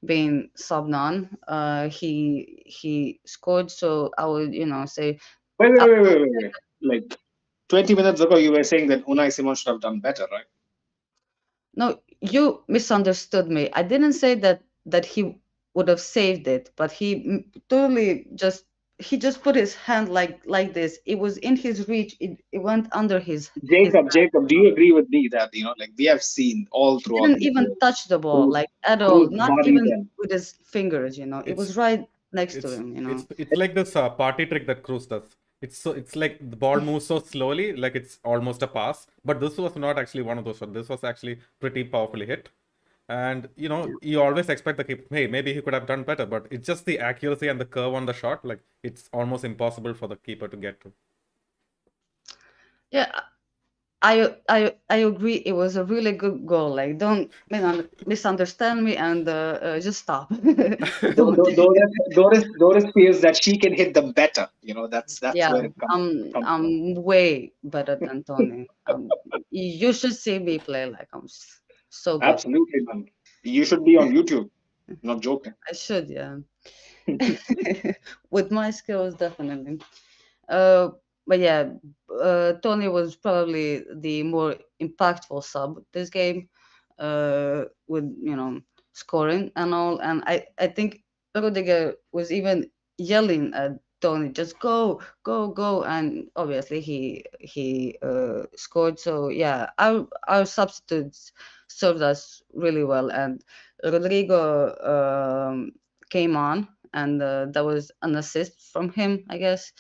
being subbed on, he scored. So I would say Wait, wait, uh, wait, wait, wait, wait. Like 20 minutes ago, you were saying that Unai Simon should have done better, right? no, you misunderstood me. I didn't say that he would have saved it, but totally just put his hand like this. It was in his reach. It went under his hand. Jacob, do you agree with me that like we have seen all He throughout didn't the even game, touch the ball Cruz, like at all. Cruz Not bodied even them. with his fingers. It It's was right next to it's him. it's like this party trick that Cruz does. It's like the ball moves so slowly, like it's almost a pass. But this was not actually one of those shots. This was actually pretty powerfully hit. And you always expect the keeper, hey, maybe he could have done better, but it's just the accuracy and the curve on the shot, like it's almost impossible for the keeper to get to. Yeah, I agree. It was a really good goal. Like, don't misunderstand me and just stop. Don't. Doris feels that she can hit them better. That's Yeah, where it comes from. I'm way better than Tony. You should see me play. Like so good. Absolutely, man. You should be on YouTube. Not joking. I should, yeah. With my skills, definitely. Uh, but yeah, Tony was probably the more impactful sub this game, with scoring and all. And I think Rudiger was even yelling at Tony, just go, go, go, and obviously he scored. So yeah, our substitutes served us really well, and Rodrigo came on, and that was an assist from him, I guess.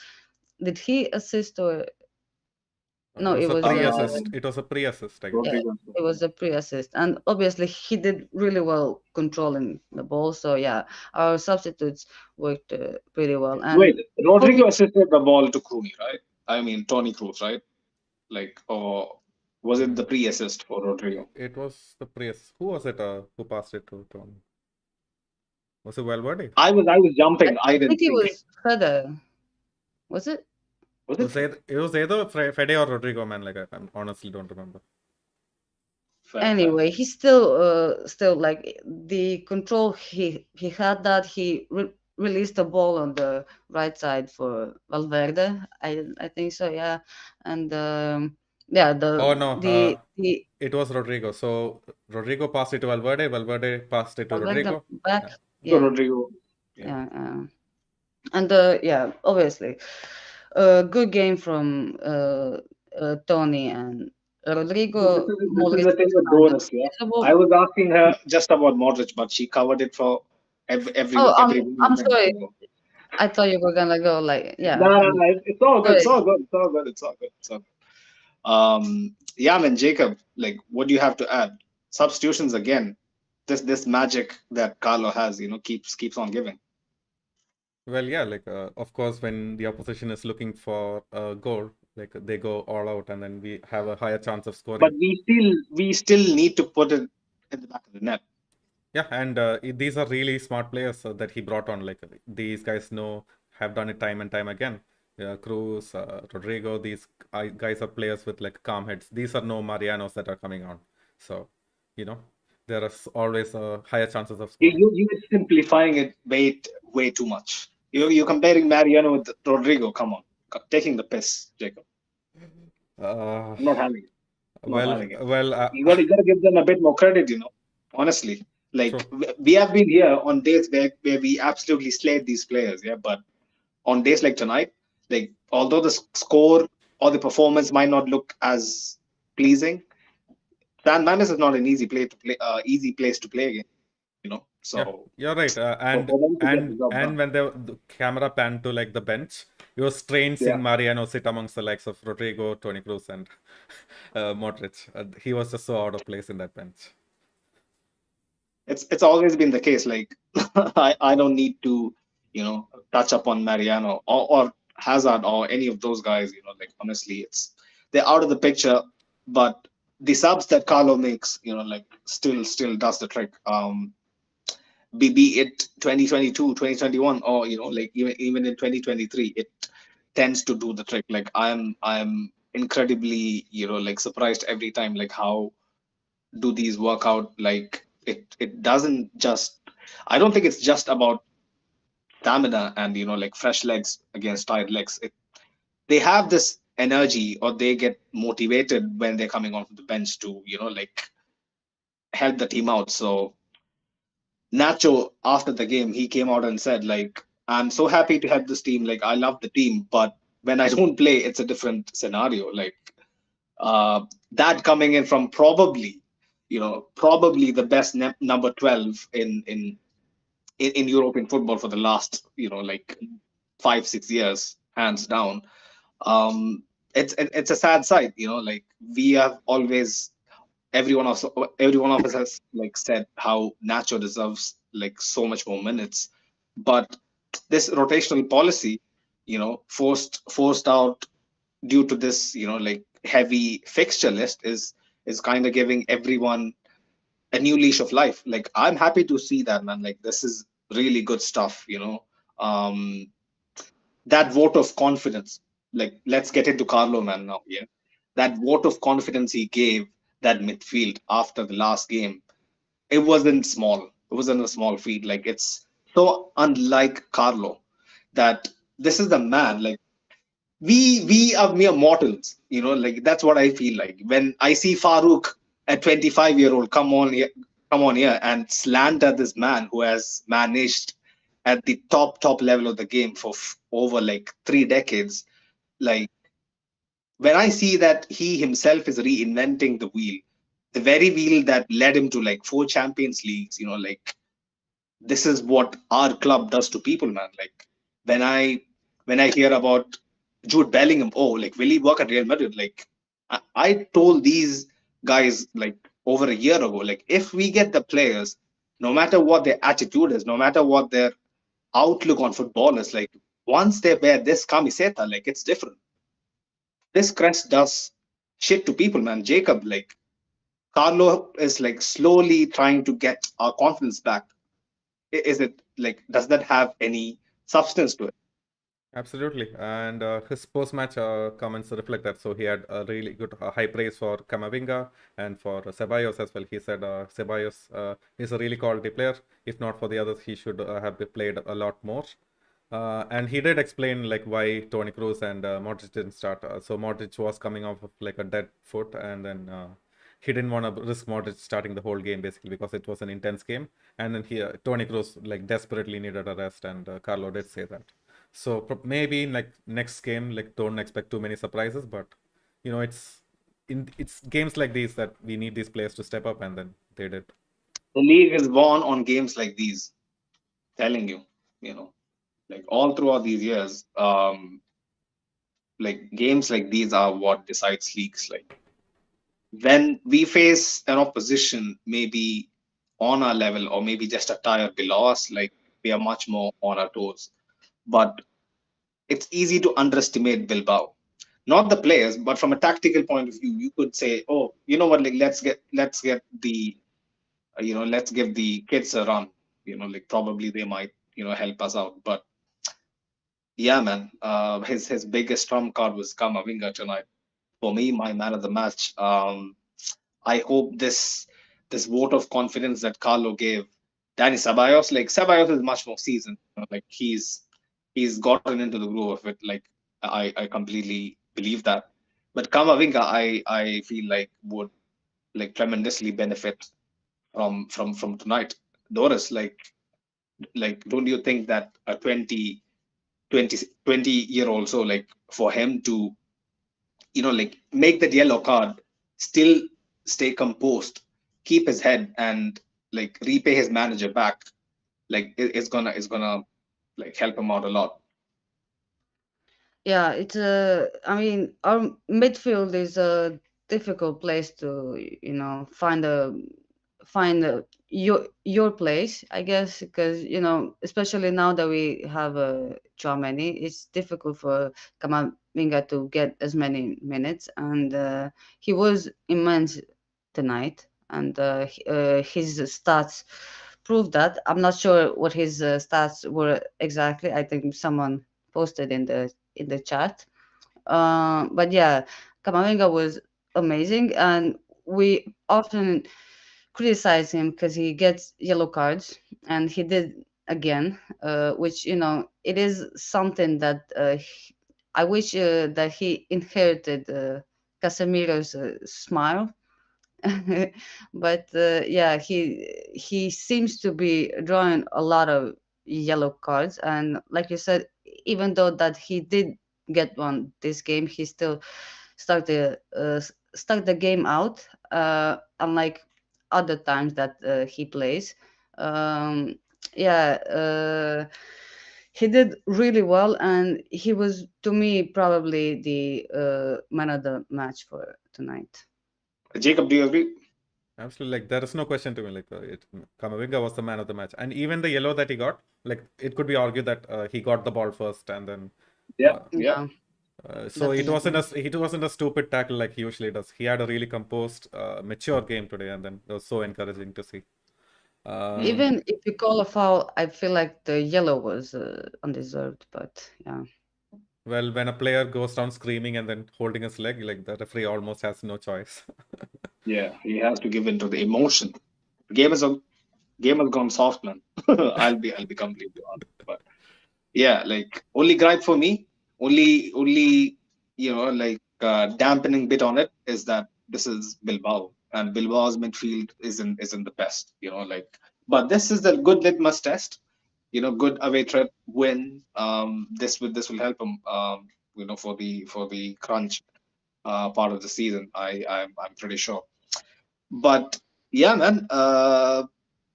Did he assist or No, It it was a was pre-assist. It was a pre-assist, I guess. yeah, Rodrigo. it was a pre-assist, and obviously he did really well controlling the ball. So yeah, our substitutes worked pretty well. Wait, And for me, Rodrigo assisted the ball to Cruz, right? I mean, Tony Cruz, right? Like, or was it the Mm, pre-assist for Rodrigo? it was the pre-assist. Who was it who passed it to Tony? Was it Valverde? I was I jumping. I think didn't it see. was Fede. Was it? Was It it was either Fede or Rodrigo, man. Like I honestly don't remember. fair, fair. Anyway, he still like the control he had that released the ball on the right side for Valverde. I think so, yeah. And yeah, Oh no, the it was Rodrigo. So Rodrigo passed it to Valverde. Valverde passed it to Valverde Rodrigo. back, Yeah. So yeah, Rodrigo, yeah. yeah, and yeah, obviously, good game from Tony and So this Rodrigo. is this is Modric the thing was with kind of Doris, yeah. I visible. was asking her just about Modric, but she covered it for Oh, everyone I'm thing. sorry. So I thought you were gonna go like, no, yeah. no, no, it's all good. It's Sorry. all good. It's all good. It's all good. It's all good. Yeah, man, Jacob, like, what do you have to add? Substitutions again. This magic that Carlo has, keeps on giving. Well, yeah, like of course, when the opposition is looking for a goal, like they go all out, and then we have a higher chance of But scoring. we still need to put it in the back of the net. Yeah, and these are really smart players that he brought on. Like these guys know, have done it time and time again. Cruz, Rodrigo, these guys are players with like calm heads. These are no Marianos that are coming on. So, you know, there is always higher chances of You scoring. you you're simplifying it way too much. You're comparing Mariano with Rodrigo. Come on, taking the piss, Jacob. Uh, I'm not having it. I'm not well, having it. well, You gotta give them a bit more credit. Honestly, like true. we have been here on days where we absolutely slayed these players. Yeah, but on days like tonight, like although the score or the performance might not look as pleasing, San Mames is not an easy place to play again. Yeah, So you're right. for them to get the job And done, when the camera panned to like the bench, it was strange yeah. seeing Mariano sit amongst the likes of Rodrigo, Toni Kroos, and Modric. He was just so out of place in that bench. It's always been the case. Like I don't need to, touch upon Mariano or Hazard or any of those guys. Like honestly, they're out of the picture. But the subs that Carlo makes, like still does the trick. Be it 2022, 2021, or like even in 2023, it tends to do the trick. Like I'm incredibly like surprised every time, like how do these work out. Like it doesn't just, I don't think it's just about stamina and like fresh legs against tired legs. They have this energy, or they get motivated when they're coming off the bench to like help the team out. So Nacho, after the game, he came out and said, like, I'm so happy to help this team. Like, I love the team, but when I don't play, it's a different scenario. Like, that coming in from probably the best number 12 in European football for the last, like 5-6 years, hands down. Um, it's a sad sight. Like we have always, every one of us has like said how Nacho deserves like so much more minutes, but this rotational policy, forced out due to this, like heavy fixture list is kind of giving everyone a new leash of life. Like I'm happy to see that, man. Like this is really good stuff. Um, that vote of confidence. Like let's get into Carlo, man. Now, yeah, that vote of confidence he gave that midfield after the last game, it wasn't small. It wasn't a small feat. Like it's so unlike Carlo that this is the man. Like we are mere mortals. Like that's what I feel like when I see Farouk, a 25-year-old, come on here and slander this man who has managed at the top level of the game for over like 3 decades. Like when I see that he himself is reinventing the wheel, the very wheel that led him to like 4 Champions Leagues, like this is what our club does to people, man. Like when I when I hear about Jude Bellingham, oh, like will he work at Real Madrid? Like I told these guys like over a year ago, like if we get the players, no matter what their attitude is, no matter what their outlook on football is, like once they wear this camiseta, like it's different. This crest does shit to people, man. Jacob, like Carlo is like slowly trying to get our confidence back. Is it like, does that have any substance to it? Absolutely, and his post-match comments reflect that. So he had a really good high praise for Camavinga and for Ceballos as well. He said Ceballos is a really quality player. If not for the others, he should have played a lot more. And he did explain like why Toni Kroos and Modric didn't start. So Modric was coming off of like a dead foot, and then he didn't want to risk Modric starting the whole game basically because it was an intense game. And then Toni Kroos like desperately needed a rest, and Carlo did say that. So maybe like next game, like don't expect too many surprises, but it's games like these that we need these players to step up, and then they did. The league is won on games like these. Telling you, you know, like all throughout these years, like games like these are what decides leagues. Like when we face an opposition, maybe on our level or maybe just a tire below us, like we are much more on our toes. But it's easy to underestimate Bilbao. Not the players, but from a tactical point of view, you could say, "Oh, you know what? Like let's get the let's give the kids a run. Like probably they might help us out." But yeah, man, his biggest trump card was Kamavinga tonight. For me, my man of the match. I hope this vote of confidence that Carlo gave Danny Ceballos, like Ceballos is much more seasoned. Like he's gotten into the groove of it. Like I completely believe that. But Kamavinga, I feel like would like tremendously benefit from tonight. Doris, like don't you think that a 20 year old, so like for him to like make that yellow card, still stay composed, keep his head, and like repay his manager back, like it's gonna like help him out a lot. Yeah, it's a. I mean, our midfield is a difficult place to, find your place, I guess, because especially now that we have a Chouameni, it's difficult for Kamavinga to get as many minutes, and he was immense tonight, and his stats prove that. I'm not sure what his stats were exactly. I think someone posted in the chat. But yeah, Kamavinga was amazing, and we often criticize him because he gets yellow cards, and he did again, which it is something that I wish that he inherited Casemiro's smile. But yeah, he seems to be drawing a lot of yellow cards, and like you said, even though that he did get one this game, he still stuck the game out, unlike other times that he plays. um yeah, he did really well, and he was, to me, probably the man of the match for tonight. Jacob, do you agree? Absolutely, like there is no question to me. Like Camavinga was the man of the match, and even the yellow that he got, like it could be argued that he got the ball first, and then Yeah, uh, yeah. Yeah, so definitely. it wasn't a stupid tackle like he usually does. He had a really composed, mature game today, and then it was so encouraging to see. Mm. Um, Even if you call a foul, I feel like the yellow was undeserved. But yeah, well, when a player goes down screaming and then holding his leg, like the referee almost has no choice. Yeah, he has to give in to the emotion. Game is a game has gone soft, man. I'll be completely honest. But yeah, like only gripe for me, only like dampening bit on it is that this is Bilbao, and Bilbao's midfield isn't the best, like. But this is the good litmus test, good away trip win. This will help them, for the crunch part of the season. I'm pretty sure. But yeah, man.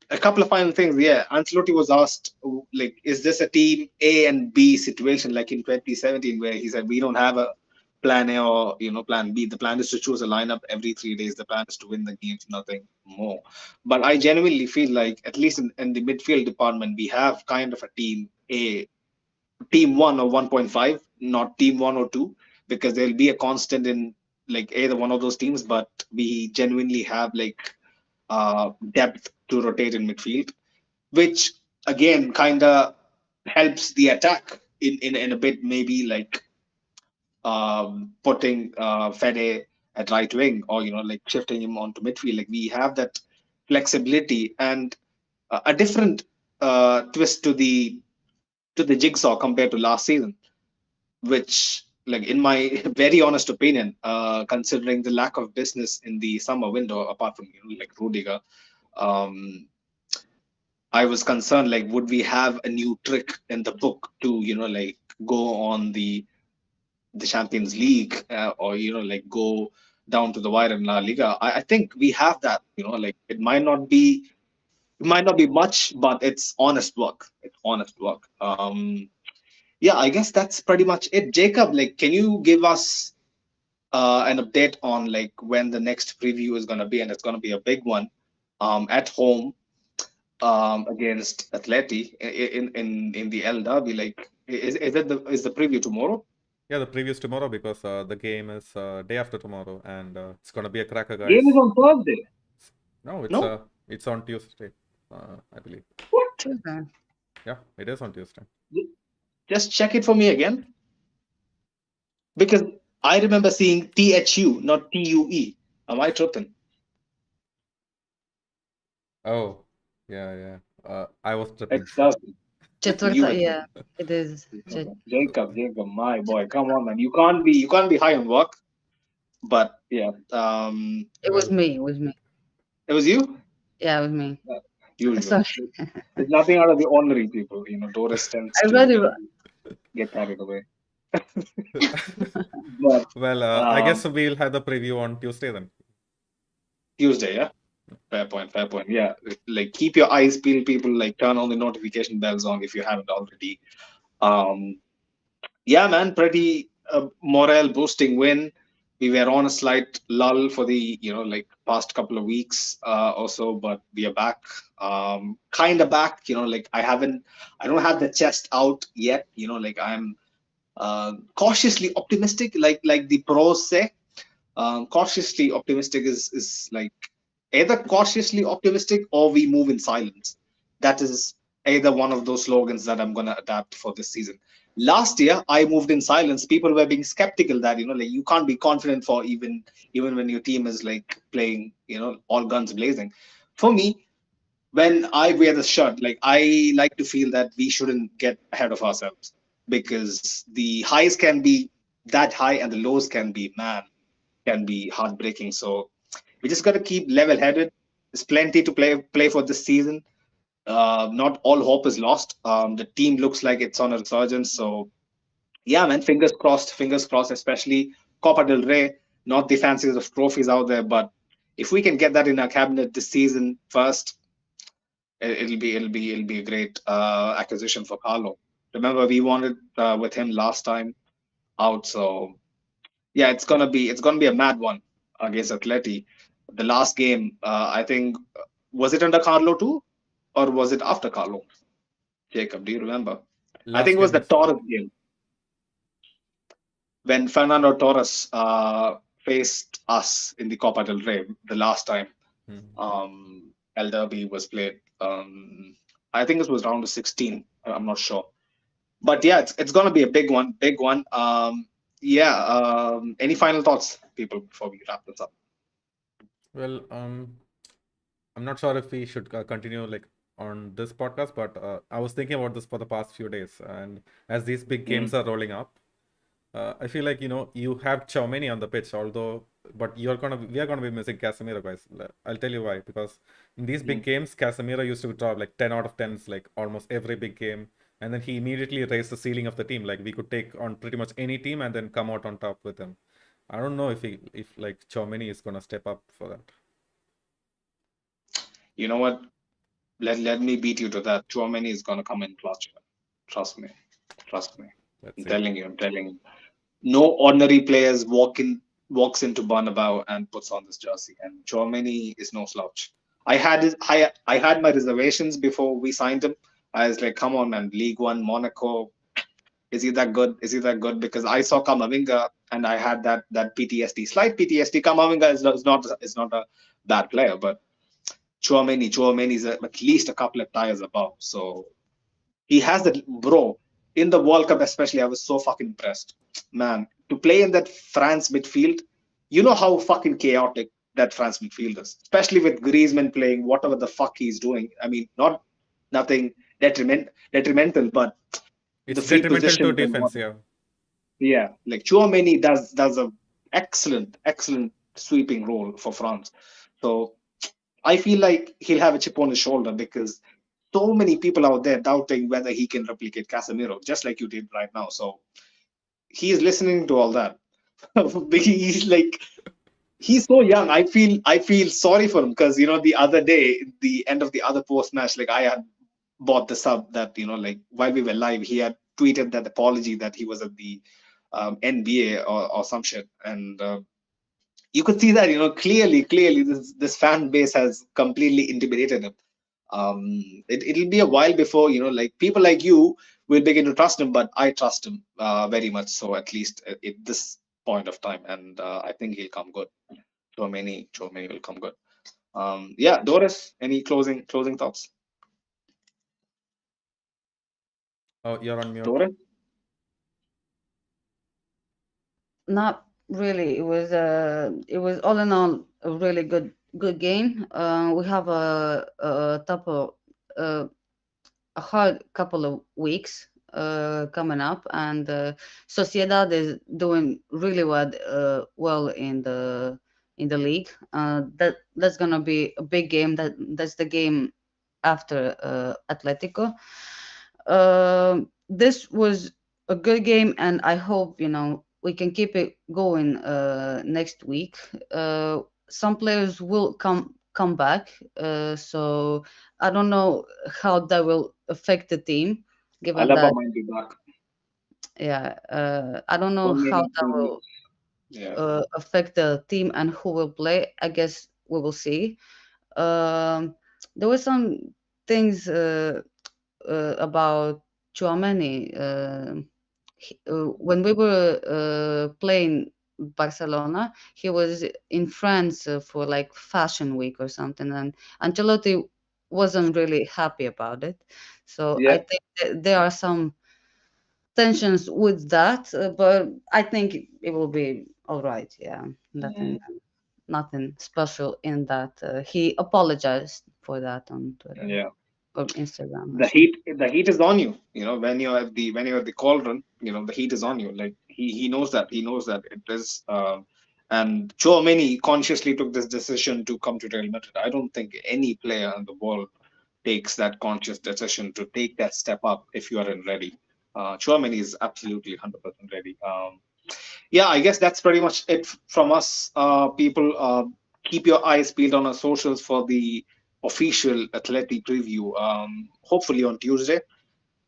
A couple of final things. Yeah, Ancelotti was asked, like, is this a team A and B situation like in 2017, where he said we don't have plan A or plan B. The plan is to choose a lineup every 3 days. The plan is to win the games, nothing more. But I genuinely feel like, at least in the midfield department, we have kind of a team one or 1.5, not team one or two, because there'll be a constant in like either one of those teams. But we genuinely have like depth to rotate in midfield, which again kind of helps the attack in a bit, maybe like putting Fede at right wing, or like shifting him onto midfield. Like we have that flexibility and a different twist to the jigsaw compared to last season, which, like, in my very honest opinion, considering the lack of business in the summer window, apart from like Rudiger, um, I was concerned, like, would we have a new trick in the book to like go on the Champions League, or like go down to the wire in La Liga. I think we have that. Like it might not be much, but it's honest work. It's honest work. Yeah, I guess that's pretty much it. Jacob, like, can you give us an update on like when the next preview is gonna be? And it's gonna be a big one, at home, against Atleti in the El Derby. Like, is the preview tomorrow? Yeah, the previous tomorrow because the game is day after tomorrow, and it's gonna be a cracker, Game is guys. on Thursday. No, No, it's on Tuesday, I believe. what? Okay. Yeah, it is on Tuesday. Just check it for me again, because I remember seeing THU, not TUE. Am I tripping? Oh, yeah, yeah. I was tripping. It's Thursday. You Четвърта, were yeah, tripping. it is. Jacob, my boy, come on, man. You can't be high on work. But yeah, It was Well, me. It was me. it was you. Yeah, it was me. Usual. Sorry. There's nothing out of the ordinary, people. Doris tends I to read it. get carried away. But well, I um, guess we'll have the preview on Tuesday then. Tuesday, yeah. Fair point. Fair point. Yeah, like keep your eyes peeled, people. Like turn on the notification bells on if you haven't already. Um, yeah, man, pretty morale boosting win. We were on a slight lull for the like past couple of weeks or so, but we are back. Kind of back. Like I don't have the chest out yet. Like I'm cautiously optimistic. Like the pros say, cautiously optimistic is like either cautiously optimistic or we move in silence. That is either one of those slogans that I'm gonna adapt for this season. Last year, I moved in silence. People were being skeptical that like you can't be confident for even when your team is like playing all guns blazing. For me, when I wear the shirt, like I like to feel that we shouldn't get ahead of ourselves, because the highs can be that high and the lows can be heartbreaking. So we just got to keep level headed. There's plenty to play for this season. Not all hope is lost. The team looks like it's on a resurgence. So yeah, man, fingers crossed, especially Copa del Rey. Not the fanciest of trophies out there, but if we can get that in our cabinet this season first, it'll be a great acquisition for Carlo. Remember, we wanted with him last time out, so yeah, it's gonna be a mad one against Atleti. The last game, I think, was it under Carlo too, or was it after Carlo? Jacob, do you remember? I think Last it was game the is Torres game when Fernando Torres faced us in the Copa del Rey the last time. hmm. El Derby was played. I think it was round of 16. I'm not sure, but yeah, it's gonna be a big one, big one. Yeah. Any final thoughts, people, before we wrap this up? Well, I'm not sure if we should continue like on this podcast, but I was thinking about this for the past few days, and as these big games Mm. are rolling up, I feel like you have Chouameni on the pitch, although but we are gonna be missing Casemiro, guys. I'll tell you why. Because in these big Mm. games, Casemiro used to drop like 10 out of 10s, like almost every big game, and then he immediately raised the ceiling of the team. Like we could take on pretty much any team and then come out on top with him. I don't know if like Chouameni is gonna step up for that. You know what? Let me beat you to that. Chouameni is gonna come in clutch. Trust me. Trust me. Let's I'm see. telling you. I'm telling you. no ordinary players walks into Bernabeu and puts on this jersey. And Tchouaméni is no slouch. I had my reservations before we signed him. I was like, come on, man, League One, Monaco. Is he that good? Is he that good? Because I saw Kamavinga and I had that PTSD, slight PTSD. Kamavinga is not a bad player, but Chouameni is at least a couple of tires above. So he has that, bro. In the World Cup, especially, I was so fucking impressed, man. To play in that France midfield, you know how fucking chaotic that France midfield is, especially with Griezmann playing whatever the fuck he's doing. I mean, not nothing detrimental, but the It's free detrimental to positions and defense, what. yeah. Yeah, like Chouameni does a excellent sweeping role for France. So I feel like he'll have a chip on his shoulder because so many people out there doubting whether he can replicate Casemiro, just like you did right now. So he is listening to all that. He's like he's so young. I feel sorry for him because the other day, the end of the other post match, like I had bought the sub that like while we were live, he had tweeted that apology that he was at the NBA or some shit, and you could see that clearly this fan base has completely intimidated him. It'll be a while before like people like you will begin to trust him, but I trust him very much so, at least at this point of time, and I think he'll come good. So many will come good. Yeah, Doris, any closing thoughts? Oh, you're on mute. Doris? Not really. It was all in all a really good game. We have uh, a hard couple of weeks coming up, and Sociedad is doing really well in the league. That's gonna be a big game. That's the game after Atletico. This was a good game, and I hope we can keep it going next week. Some players will come back, so I don't know how that will affect the team, given Alaba that might be back. yeah, I don't So know how many that will injuries. Yeah. affect the team and who will play. I guess we will see. Um, there were some things about Chouameni. When we were playing Barcelona, he was in France for like Fashion Week or something, and Ancelotti wasn't really happy about it. So I Yeah. think that there are some tensions with that, but I think it will be all right. Yeah, Mm, nothing special in that. He apologized for that on Twitter yeah. or Instagram or The something. heat is on you. When you're at the cauldron, the heat is on you. Like he knows that. He knows that it is. And Chouameni consciously took this decision to come to Real Madrid. I don't think any player in the world takes that conscious decision to take that step up if you aren't ready. Chouameni is absolutely 100% ready. Yeah, I guess that's pretty much it from us. People, keep your eyes peeled on our socials for the official athletic preview. Hopefully on Tuesday.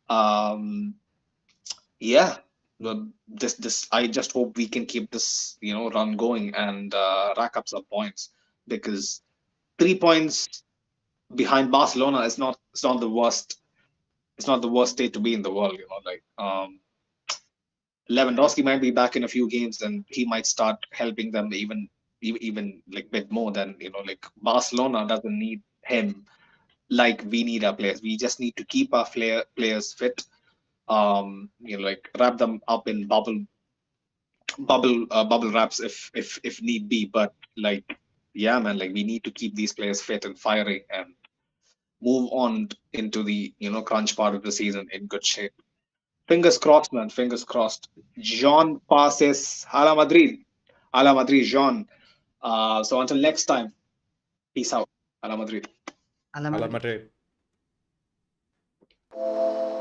Um, yeah, this I just hope we can keep this run going and rack up some points, because 3 points behind Barcelona is not it's not the worst. It's not the worst state to be in the world. Like Lewandowski might be back in a few games, and he might start helping them even like bit more than like Barcelona doesn't need him like we need our players. We just need to keep our players fit. Like wrap them up in bubble wraps if need be. But like, yeah, man, like we need to keep these players fit and firing and move on into the crunch part of the season in good shape. Fingers crossed, man. Fingers crossed. Jean passes Hala Madrid. Hala Madrid, Jean. So until next time, peace out. Hala Madrid. A la Ala Madrid. Madrid.